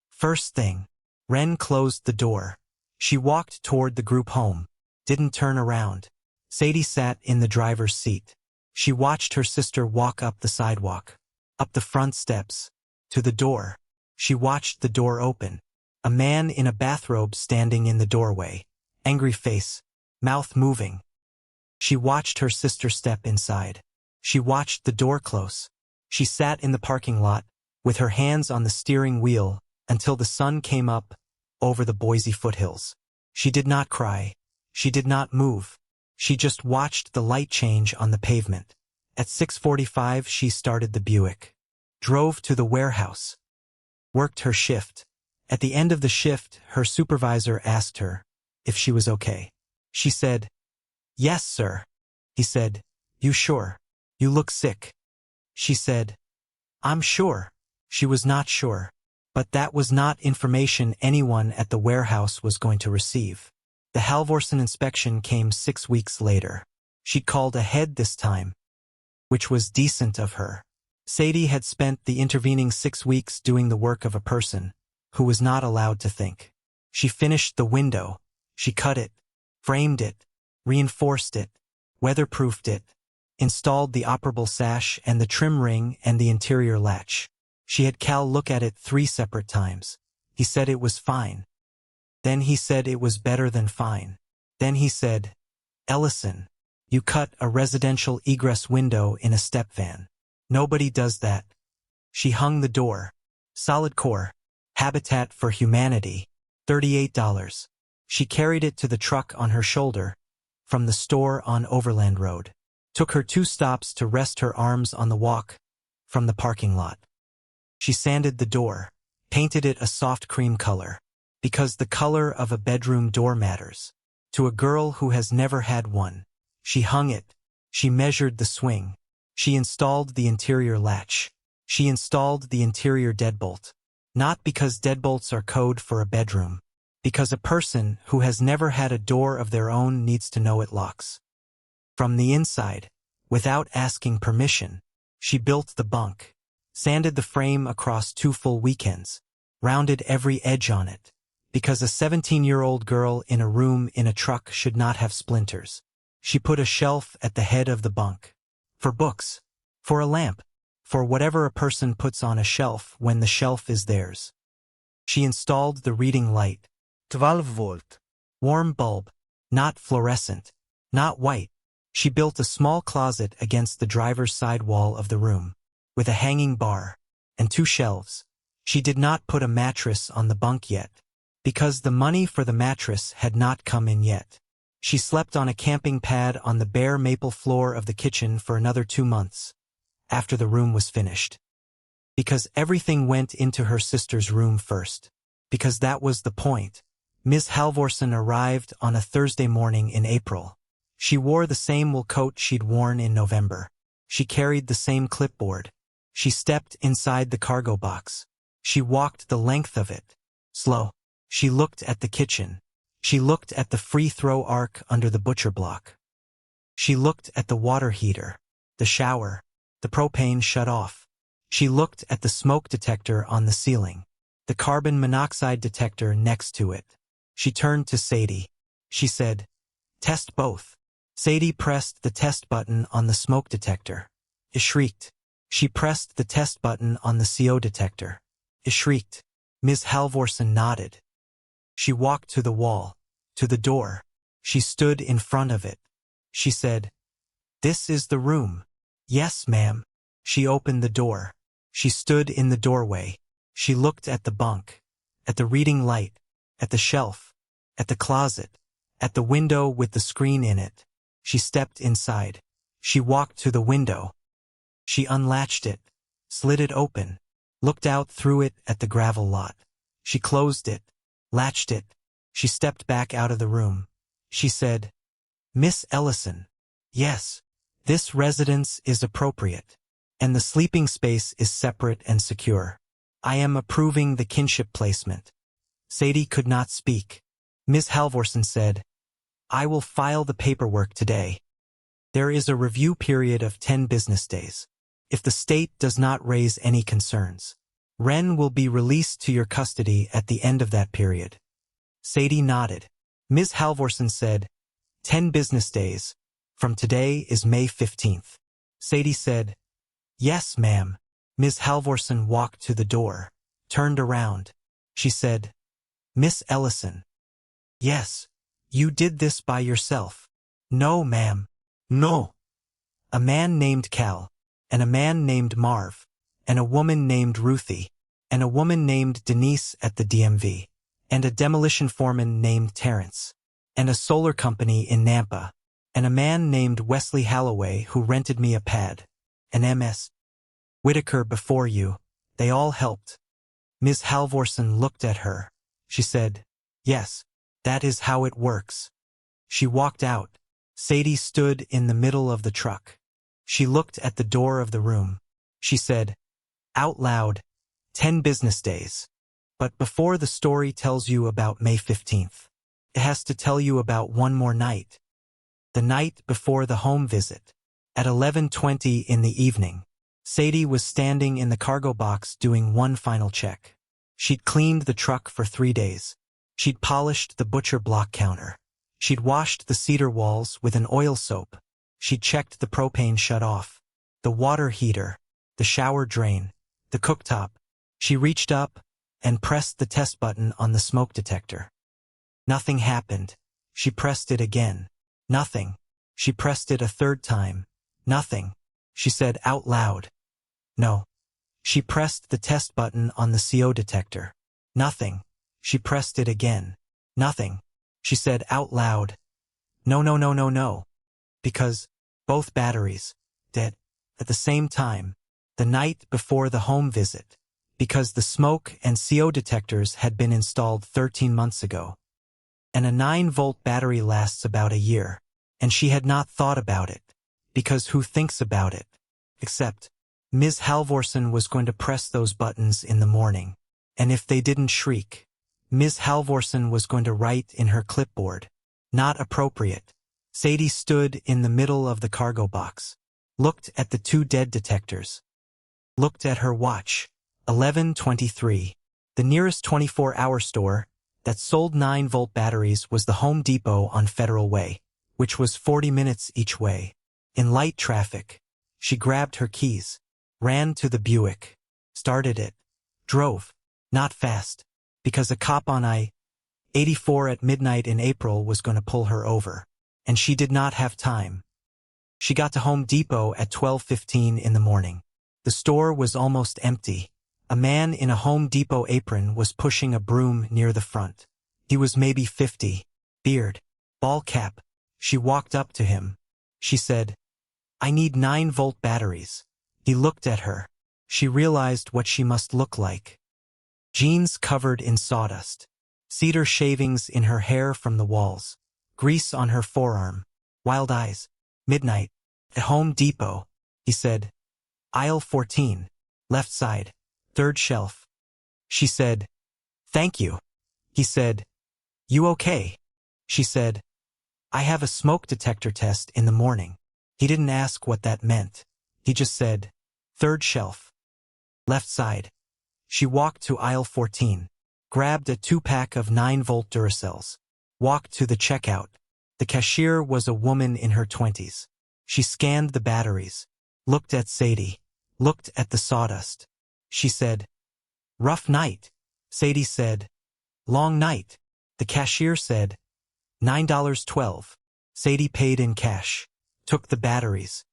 "First thing." Wren closed the door. She walked toward the group home, didn't turn around. Sadie sat in the driver's seat. She watched her sister walk up the sidewalk, up the front steps, to the door. She watched the door open. A man in a bathrobe standing in the doorway, angry face, mouth moving. She watched her sister step inside. She watched the door close. She sat in the parking lot, with her hands on the steering wheel, until the sun came up over the Boise foothills. She did not cry. She did not move. She just watched the light change on the pavement. At 6:45 she started the Buick. Drove to the warehouse. Worked her shift. At the end of the shift, her supervisor asked her if she was okay. She said, "Yes, sir." He said, "You sure? You look sick." She said, "I'm sure." She was not sure. But that was not information anyone at the warehouse was going to receive. The Halvorsen inspection came 6 weeks later. She'd called ahead this time, which was decent of her. Sadie had spent the intervening 6 weeks doing the work of a person who was not allowed to think. She finished the window. She cut it, framed it, reinforced it, weatherproofed it, installed the operable sash and the trim ring and the interior latch. She had Cal look at it 3 separate times. He said it was fine. Then he said it was better than fine. Then he said, "Ellison, you cut a residential egress window in a step van. Nobody does that." She hung the door. Solid core. Habitat for Humanity. $38. She carried it to the truck on her shoulder, from the store on Overland Road. Took her 2 stops to rest her arms on the walk from the parking lot. She sanded the door, painted it a soft cream color, because the color of a bedroom door matters. To a girl who has never had one. She hung it. She measured the swing. She installed the interior latch. She installed the interior deadbolt. Not because deadbolts are code for a bedroom. Because a person who has never had a door of their own needs to know it locks. From the inside, without asking permission, she built the bunk. Sanded the frame across 2 full weekends, rounded every edge on it, because a 17-year-old girl in a room in a truck should not have splinters. She put a shelf at the head of the bunk. For books. For a lamp. for whatever a person puts on a shelf when the shelf is theirs. She installed the reading light. 12-volt. Warm bulb, not fluorescent, not white. She built a small closet against the driver's side wall of the room, with a hanging bar, and 2 shelves. She did not put a mattress on the bunk yet, because the money for the mattress had not come in yet. She slept on a camping pad on the bare maple floor of the kitchen for another 2 months, after the room was finished. Because everything went into her sister's room first. Because that was the point. Ms. Halvorson arrived on a Thursday morning in April. She wore the same wool coat she'd worn in November. She carried the same clipboard. She stepped inside the cargo box. She walked the length of it. Slow. She looked at the kitchen. She looked at the free-throw arc under the butcher block. She looked at the water heater, the shower, the propane shut off. She looked at the smoke detector on the ceiling, the carbon monoxide detector next to it. She turned to Sadie. She said, "Test both." Sadie pressed the test button on the smoke detector. It shrieked. She pressed the test button on the CO detector. It shrieked. Ms. Halvorson nodded. She walked to the wall, to the door. She stood in front of it. She said, "This is the room." "Yes, ma'am." She opened the door. She stood in the doorway. She looked at the bunk, at the reading light, at the shelf, at the closet, at the window with the screen in it. She stepped inside. She walked to the window. She unlatched it, slid it open, looked out through it at the gravel lot. She closed it, latched it. She stepped back out of the room. She said, "Miss Ellison, yes, this residence is appropriate, and the sleeping space is separate and secure. I am approving the kinship placement." Sadie could not speak. Ms. Halvorson said, "I will file the paperwork today. There is a review period of 10 business days. If the state does not raise any concerns, Wren will be released to your custody at the end of that period." Sadie nodded. Ms. Halvorson said, 10 business days. From today is May 15th. Sadie said, "Yes, ma'am." Ms. Halvorson walked to the door, turned around. She said, "Miss Ellison." "Yes, you did this by yourself." "No, ma'am." "No." "A man named Cal, and a man named Marv, and a woman named Ruthie, and a woman named Denise at the DMV, and a demolition foreman named Terrence, and a solar company in Nampa, and a man named Wesley Calloway who rented me a pad, and M.S. Whitaker before you. They all helped." Ms. Halvorson looked at her. She said, "Yes, that is how it works." She walked out. Sadie stood in the middle of the truck. She looked at the door of the room. She said, out loud, 10 business days. But before the story tells you about May 15th, it has to tell you about one more night. The night before the home visit. At 11:20 in the evening, Sadie was standing in the cargo box doing one final check. She'd cleaned the truck for 3 days. She'd polished the butcher block counter. She'd washed the cedar walls with an oil soap. She'd checked the propane shut off, the water heater, the shower drain, the cooktop. She reached up and pressed the test button on the smoke detector. Nothing happened. She pressed it again. Nothing. She pressed it a third time. Nothing. She said out loud, "No." She pressed the test button on the CO detector. Nothing. She pressed it again. Nothing. She said out loud, "No, no, no, no, no." Because both batteries, dead, at the same time, the night before the home visit. Because the smoke and CO detectors had been installed 13 months ago. And a 9-volt battery lasts about a year. And she had not thought about it. Because who thinks about it? Except Ms. Halvorson was going to press those buttons in the morning. And if they didn't shriek, Ms. Halvorson was going to write in her clipboard, "Not appropriate." Sadie stood in the middle of the cargo box, looked at the 2 dead detectors, looked at her watch, 11:23. The nearest 24-hour store that sold 9-volt batteries was the Home Depot on Federal Way, which was 40 minutes each way. In light traffic, she grabbed her keys, ran to the Buick, started it, drove, not fast, because a cop on I-84 at midnight in April was going to pull her over, and she did not have time. She got to Home Depot at 12:15 in the morning. The store was almost empty. A man in a Home Depot apron was pushing a broom near the front. He was maybe 50, beard, ball cap. She walked up to him. She said, "I need 9-volt batteries." He looked at her. She realized what she must look like. Jeans covered in sawdust, cedar shavings in her hair from the walls, grease on her forearm, wild eyes. "Midnight, at Home Depot," he said. "Aisle 14, left side, 3rd shelf." She said, "Thank you." He said, "You okay?" She said, "I have a smoke detector test in the morning." He didn't ask what that meant. He just said, "3rd shelf, left side." She walked to aisle 14, grabbed a 2-pack of 9-volt Duracells, walked to the checkout. The cashier was a woman in her 20s. She scanned the batteries, looked at Sadie, looked at the sawdust. She said, "Rough night." Sadie said, "Long night." The cashier said, $9.12. Sadie paid in cash, took the batteries.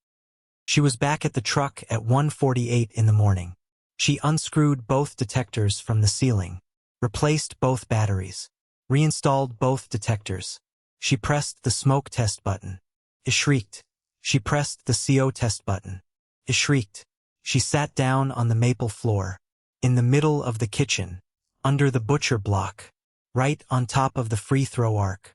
She was back at the truck at 1:48 in the morning. She unscrewed both detectors from the ceiling, replaced both batteries, reinstalled both detectors. She pressed the smoke test button. It shrieked. She pressed the CO test button. It shrieked. She sat down on the maple floor, in the middle of the kitchen, under the butcher block, right on top of the free throw arc.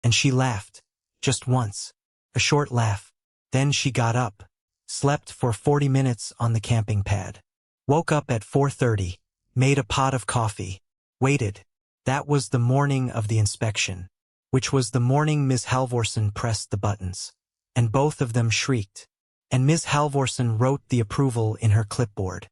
And she laughed, just once, a short laugh. Then she got up, slept for 40 minutes on the camping pad, woke up at 4:30, made a pot of coffee, waited. That was the morning of the inspection, which was the morning Ms. Halvorsen pressed the buttons, and both of them shrieked, and Ms. Halvorsen wrote the approval in her clipboard.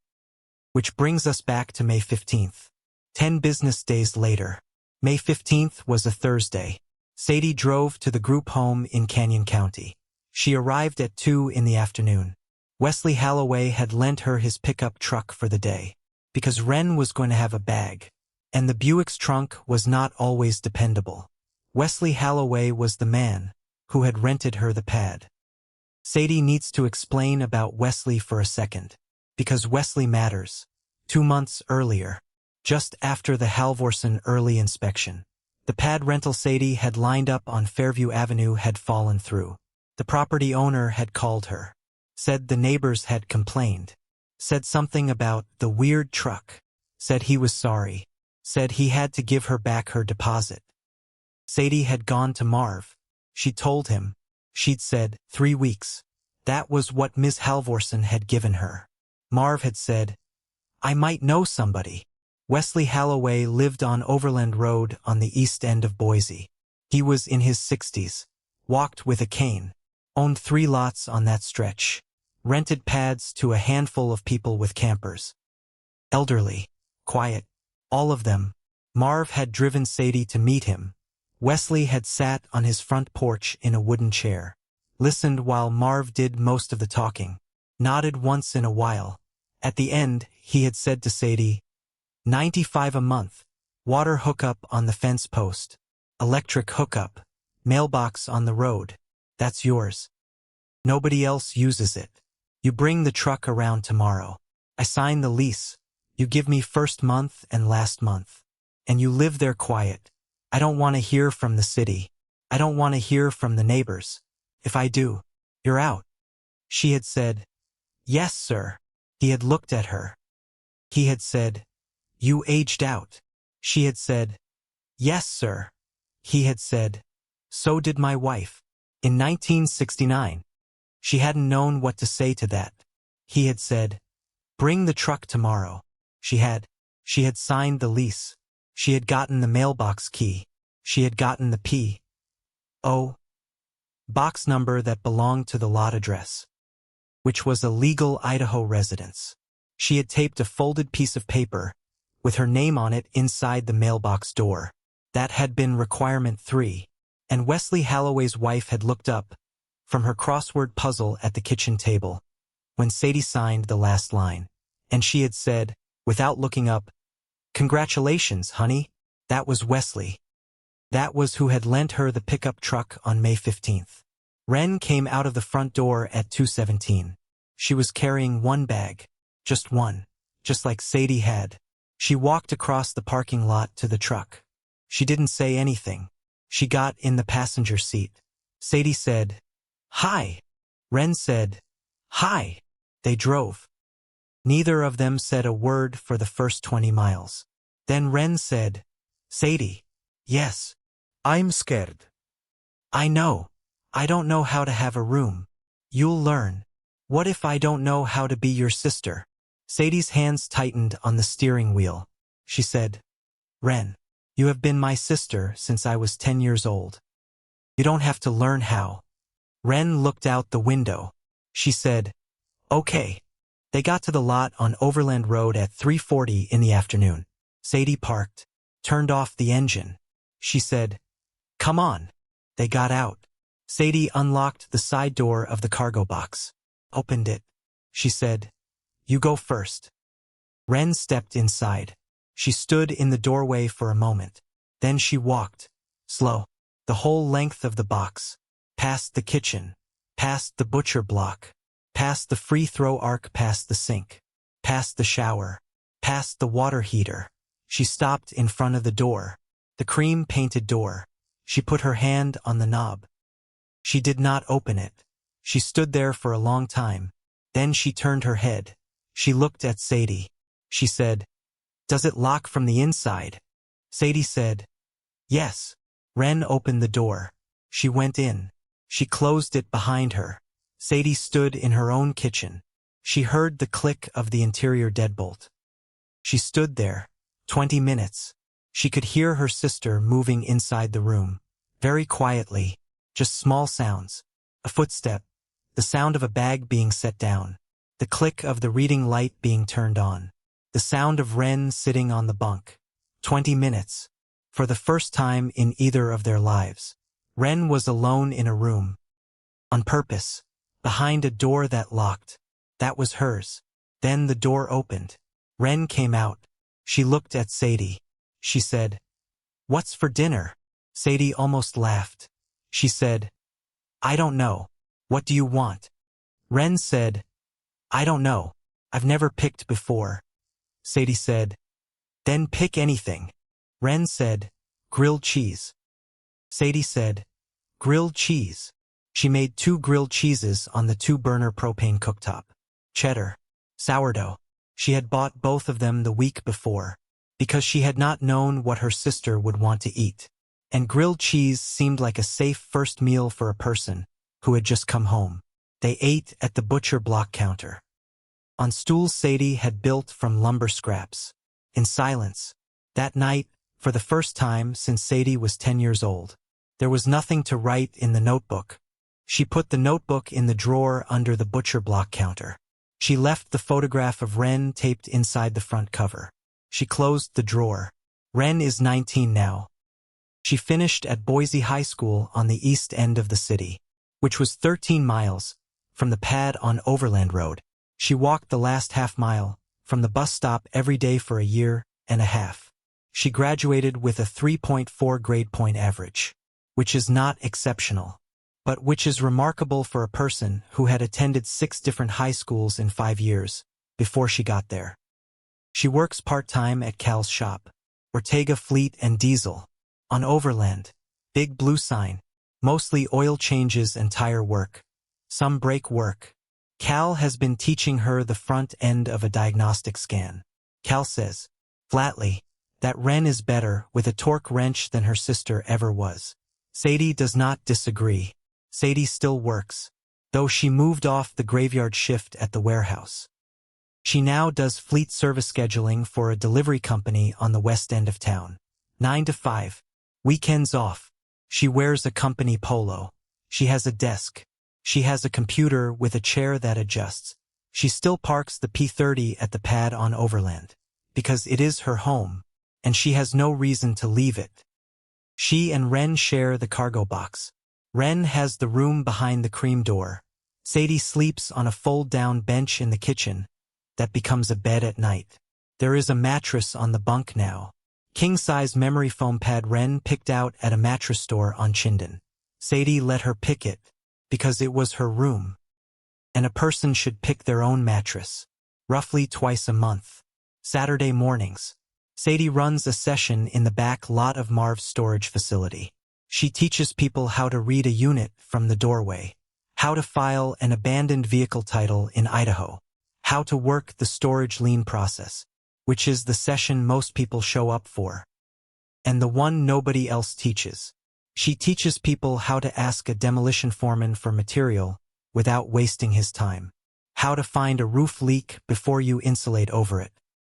Which brings us back to May 15th. 10 business days later. May 15th was a Thursday. Sadie drove to the group home in Canyon County. She arrived at 2 in the afternoon. Wesley Calloway had lent her his pickup truck for the day, because Wren was going to have a bag, and the Buick's trunk was not always dependable. Wesley Calloway was the man who had rented her the pad. Sadie needs to explain about Wesley for a second, because Wesley matters. 2 months earlier, just after the Halvorsen early inspection, the pad rental Sadie had lined up on Fairview Avenue had fallen through. The property owner had called her, said the neighbors had complained, said something about the weird truck, said he was sorry, said he had to give her back her deposit. Sadie had gone to Marv. She told him. She'd said 3 weeks. That was what Ms. Halvorsen had given her. Marv had said, "I might know somebody." Wesley Calloway lived on Overland Road on the east end of Boise. He was in his 60s, walked with a cane, owned 3 lots on that stretch, rented pads to a handful of people with campers. Elderly, quiet, all of them. Marv had driven Sadie to meet him. Wesley had sat on his front porch in a wooden chair, listened while Marv did most of the talking, nodded once in a while. At the end, he had said to Sadie, $95 a month, water hookup on the fence post, electric hookup, mailbox on the road. That's yours. Nobody else uses it. You bring the truck around tomorrow. I sign the lease. You give me first month and last month. And you live there quiet. I don't want to hear from the city. I don't want to hear from the neighbors. If I do, you're out. She had said, "Yes, sir." He had looked at her. He had said, "You aged out." She had said, "Yes, sir." He had said, "So did my wife." In 1969. She hadn't known what to say to that. He had said, "Bring the truck tomorrow." She had signed the lease. She had gotten the mailbox key. She had gotten the P.O. box number that belonged to the lot address, which was a legal Idaho residence. She had taped a folded piece of paper with her name on it inside the mailbox door. That had been requirement 3, and Wesley Calloway's wife had looked up from her crossword puzzle at the kitchen table. when Sadie signed the last line, and she had said, without looking up, "Congratulations, honey." That was Wesley. That was who had lent her the pickup truck on May 15th. Wren came out of the front door at 2:17. She was carrying one bag. Just one. Just like Sadie had. She walked across the parking lot to the truck. She didn't say anything. She got in the passenger seat. Sadie said, "Hi." Wren said, "Hi." They drove. Neither of them said a word for the first 20 miles. Then Wren said, "Sadie." "Yes." I'm scared. "I know. I don't know how to have a room." "You'll learn." "What if I don't know how to be your sister?" Sadie's hands tightened on the steering wheel. She said, "Wren, you have been my sister since I was 10 years old. You don't have to learn how." Wren looked out the window. She said, "Okay." They got to the lot on Overland Road at 3:40 in the afternoon. Sadie parked, turned off the engine. She said, "Come on." They got out. Sadie unlocked the side door of the cargo box. Opened it. She said, "You go first." Wren stepped inside. She stood in the doorway for a moment. Then she walked, slow, the whole length of the box, past the kitchen, past the butcher block, past the free throw arc, past the sink, past the shower, past the water heater. She stopped in front of the door, the cream-painted door. She put her hand on the knob. She did not open it. She stood there for a long time. Then she turned her head. She looked at Sadie. She said, "Does it lock from the inside?" Sadie said, "Yes." Wren opened the door. She went in. She closed it behind her. Sadie stood in her own kitchen. She heard the click of the interior deadbolt. She stood there, 20 minutes. She could hear her sister moving inside the room, very quietly, just small sounds. A footstep, the sound of a bag being set down, the click of the reading light being turned on, the sound of Wren sitting on the bunk. 20 minutes. For the first time in either of their lives, Wren was alone in a room. On purpose. Behind a door that locked. That was hers. Then the door opened. Wren came out. She looked at Sadie. She said, "What's for dinner?" Sadie almost laughed. She said, "I don't know. What do you want?" Wren said, "I don't know. I've never picked before." Sadie said, "Then pick anything." Wren said, "Grilled cheese." Sadie said, "Grilled cheese." She made 2 grilled cheeses on the 2-burner propane cooktop. Cheddar, sourdough. She had bought both of them the week before, because she had not known what her sister would want to eat. And grilled cheese seemed like a safe first meal for a person who had just come home. They ate at the butcher block counter. On stools Sadie had built from lumber scraps. In silence. That night, for the first time since Sadie was 10 years old, there was nothing to write in the notebook. She put the notebook in the drawer under the butcher block counter. She left the photograph of Wren taped inside the front cover. She closed the drawer. Wren is 19 now. She finished at Boise High School on the east end of the city, which was 13 miles from the pad on Overland Road. She walked the last half mile from the bus stop every day for a year and a half. She graduated with a 3.4 grade point average, which is not exceptional, but which is remarkable for a person who had attended 6 different high schools in 5 years before she got there. She works part-time at Cal's shop, Ortega Fleet and Diesel, on Overland, big blue sign, mostly oil changes and tire work, some brake work. Cal has been teaching her the front end of a diagnostic scan. Cal says, flatly, that Wren is better with a torque wrench than her sister ever was. Sadie does not disagree. Sadie still works, though she moved off the graveyard shift at the warehouse. She now does fleet service scheduling for a delivery company on the west end of town. 9 to 5. Weekends off. She wears a company polo. She has a desk. She has a computer with a chair that adjusts. She still parks the P30 at the pad on Overland, because it is her home, and she has no reason to leave it. She and Wren share the cargo box. Wren has the room behind the cream door. Sadie sleeps on a fold-down bench in the kitchen that becomes a bed at night. There is a mattress on the bunk now. King-size memory foam pad Wren picked out at a mattress store on Chinden. Sadie let her pick it, because it was her room. And a person should pick their own mattress. Roughly twice a month. Saturday mornings. Sadie runs a session in the back lot of Marv's storage facility. She teaches people how to read a unit from the doorway, how to file an abandoned vehicle title in Idaho, how to work the storage lien process, which is the session most people show up for, and the one nobody else teaches. She teaches people how to ask a demolition foreman for material without wasting his time, how to find a roof leak before you insulate over it,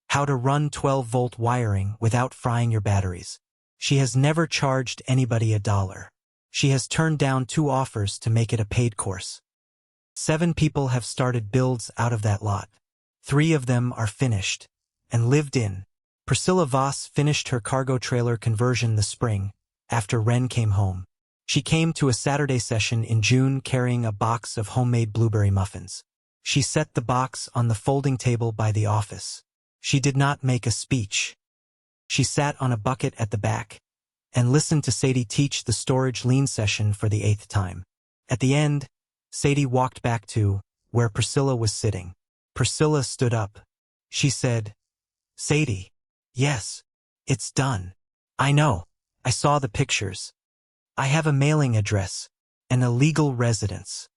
how to run 12-volt wiring without frying your batteries. She has never charged anybody $1. She has turned down 2 offers to make it a paid course. 7 people have started builds out of that lot. 3 of them are finished and lived in. Priscilla Voss finished her cargo trailer conversion this spring, after Wren came home. She came to a Saturday session in June carrying a box of homemade blueberry muffins. She set the box on the folding table by the office. She did not make a speech. She sat on a bucket at the back and listened to Sadie teach the storage lien session for the 8th time. At the end, Sadie walked back to where Priscilla was sitting. Priscilla stood up. She said, "Sadie, yes, it's done. I know. I saw the pictures. I have a mailing address and a legal residence.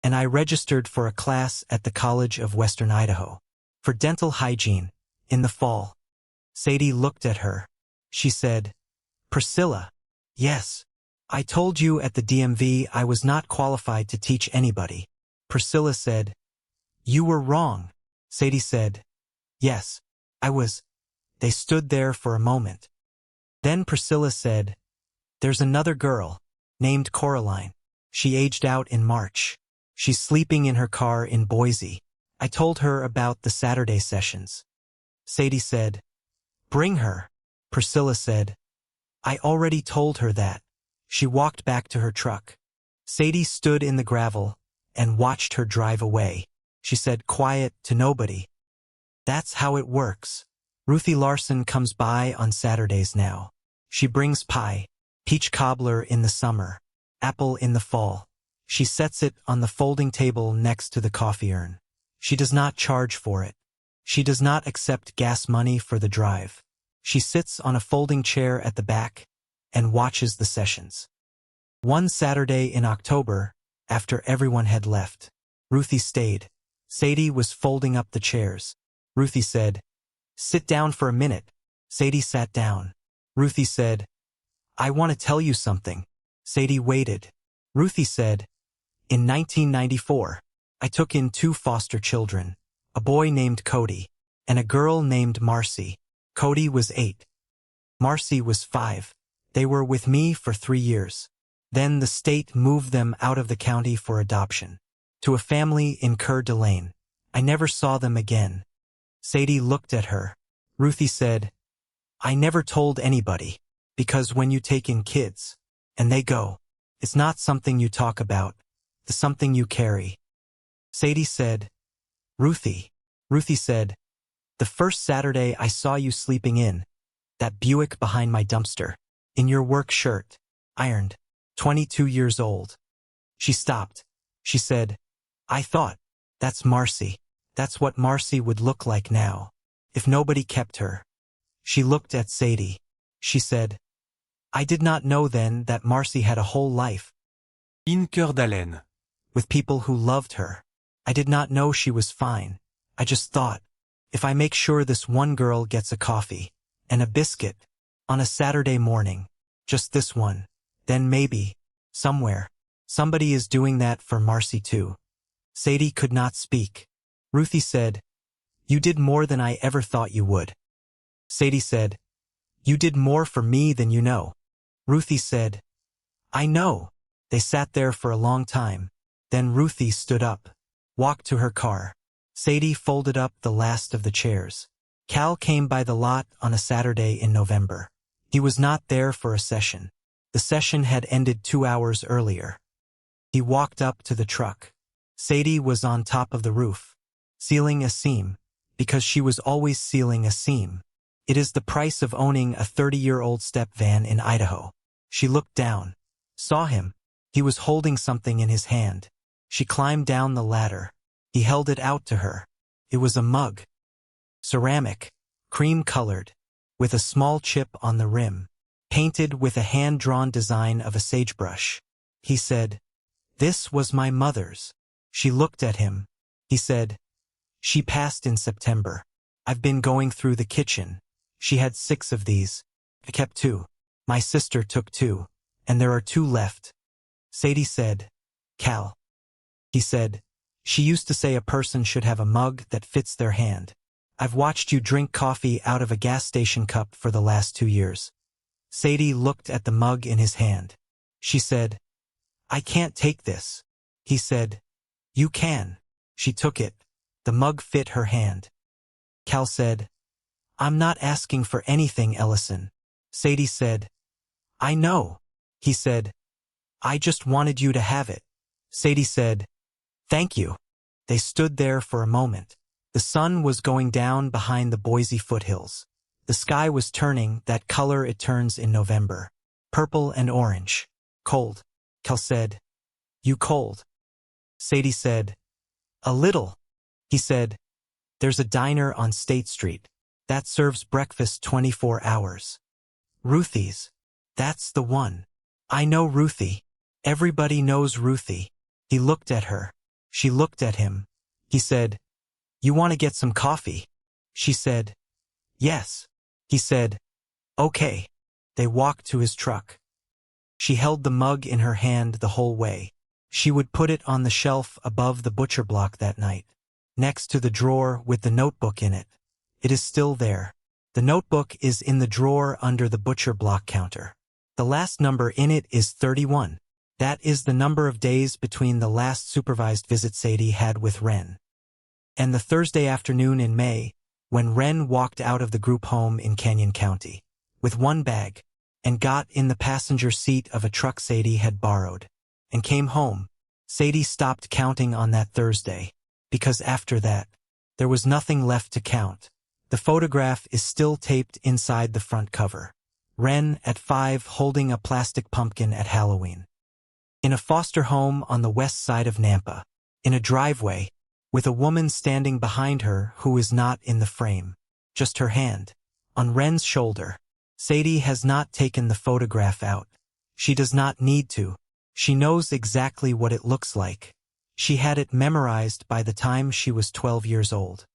And I registered for a class at the College of Western Idaho for dental hygiene in the fall." Sadie looked at her. She said, "Priscilla, yes. I told you at the DMV I was not qualified to teach anybody." Priscilla said, "You were wrong." Sadie said, "Yes, I was." They stood there for a moment. Then Priscilla said, "There's another girl, named Coraline. She aged out in March. She's sleeping in her car in Boise. I told her about the Saturday sessions." Sadie said, "Bring her." Priscilla said, "I already told her that." She walked back to her truck. Sadie stood in the gravel and watched her drive away. She said quiet to nobody, "That's how it works." Ruthie Larson comes by on Saturdays now. She brings pie, peach cobbler in the summer, apple in the fall. She sets it on the folding table next to the coffee urn. She does not charge for it. She does not accept gas money for the drive. She sits on a folding chair at the back and watches the sessions. One Saturday in October, after everyone had left, Ruthie stayed. Sadie was folding up the chairs. Ruthie said, "Sit down for a minute." Sadie sat down. Ruthie said, "I want to tell you something." Sadie waited. Ruthie said, "In 1994, I took in 2 foster children, a boy named Cody and a girl named Marcy. Cody was 8. Marcy was 5. They were with me for 3 years. Then the state moved them out of the county for adoption, to a family in Coeur d'Alene. I never saw them again." Sadie looked at her. Ruthie said, "I never told anybody, because when you take in kids, and they go, it's not something you talk about, it's something you carry." Sadie said, "Ruthie." Ruthie said, "The first Saturday I saw you sleeping in that Buick behind my dumpster, in your work shirt, ironed, 22 years old." She stopped. She said, "I thought, that's Marcy. That's what Marcy would look like now, if nobody kept her." She looked at Sadie. She said, "I did not know then that Marcy had a whole life. In Coeur d'Alene. With people who loved her. I did not know she was fine. I just thought, if I make sure this one girl gets a coffee and a biscuit on a Saturday morning, just this one, then maybe, somewhere, somebody is doing that for Marcy too." Sadie could not speak. Ruthie said, "You did more than I ever thought you would." Sadie said, "You did more for me than you know." Ruthie said, "I know." They sat there for a long time. Then Ruthie stood up, walked to her car. Sadie folded up the last of the chairs. Cal came by the lot on a Saturday in November. He was not there for a session. The session had ended 2 hours earlier. He walked up to the truck. Sadie was on top of the roof, sealing a seam, because she was always sealing a seam. It is the price of owning a 30-year-old step van in Idaho. She looked down, saw him. He was holding something in his hand. She climbed down the ladder. He held it out to her. It was a mug. Ceramic, cream-colored, with a small chip on the rim, painted with a hand-drawn design of a sagebrush. He said, "This was my mother's." She looked at him. He said, "She passed in September. I've been going through the kitchen. She had 6 of these. I kept 2. My sister took 2, and there are 2 left." Sadie said, "Cal." He said, "She used to say a person should have a mug that fits their hand. I've watched you drink coffee out of a gas station cup for the last 2 years." Sadie looked at the mug in his hand. She said, "I can't take this." He said, "You can." She took it. The mug fit her hand. Cal said, "I'm not asking for anything, Ellison." Sadie said, "I know." He said, "I just wanted you to have it." Sadie said, "Thank you." They stood there for a moment. The sun was going down behind the Boise foothills. The sky was turning that color it turns in November, purple and orange. "Cold," Cal said. "You cold?" Sadie said, "A little." He said, "There's a diner on State Street that serves breakfast 24 hours. Ruthie's. That's the one. I know Ruthie. Everybody knows Ruthie." He looked at her. She looked at him. He said, "You want to get some coffee?" She said, "Yes." He said, "Okay." They walked to his truck. She held the mug in her hand the whole way. She would put it on the shelf above the butcher block that night, next to the drawer with the notebook in it. It is still there. The notebook is in the drawer under the butcher block counter. The last number in it is 31. That is the number of days between the last supervised visit Sadie had with Wren and the Thursday afternoon in May, when Wren walked out of the group home in Canyon County with one bag and got in the passenger seat of a truck Sadie had borrowed and came home. Sadie stopped counting on that Thursday, because after that, there was nothing left to count. The photograph is still taped inside the front cover. Wren at 5 holding a plastic pumpkin at Halloween. In a foster home on the west side of Nampa, in a driveway, with a woman standing behind her who is not in the frame, just her hand on Wren's shoulder. Sadie has not taken the photograph out. She does not need to. She knows exactly what it looks like. She had it memorized by the time she was 12 years old.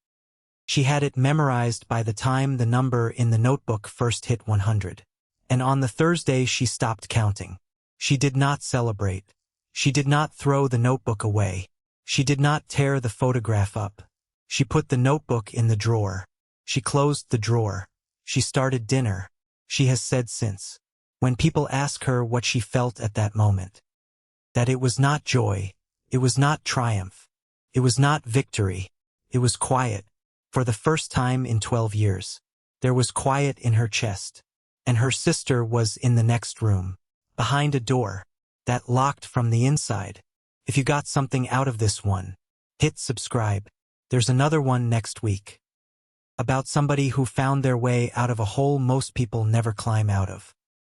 She had it memorized by the time the number in the notebook first hit 100. And on the Thursday she stopped counting. She did not celebrate. She did not throw the notebook away. She did not tear the photograph up. She put the notebook in the drawer. She closed the drawer. She started dinner. She has said since, when people ask her what she felt at that moment, that it was not joy, it was not triumph, it was not victory, it was quiet. For the first time in 12 years, there was quiet in her chest, and her sister was in the next room, behind a door that locked from the inside. If you got something out of this one, hit subscribe. There's another one next week about somebody who found their way out of a hole most people never climb out of.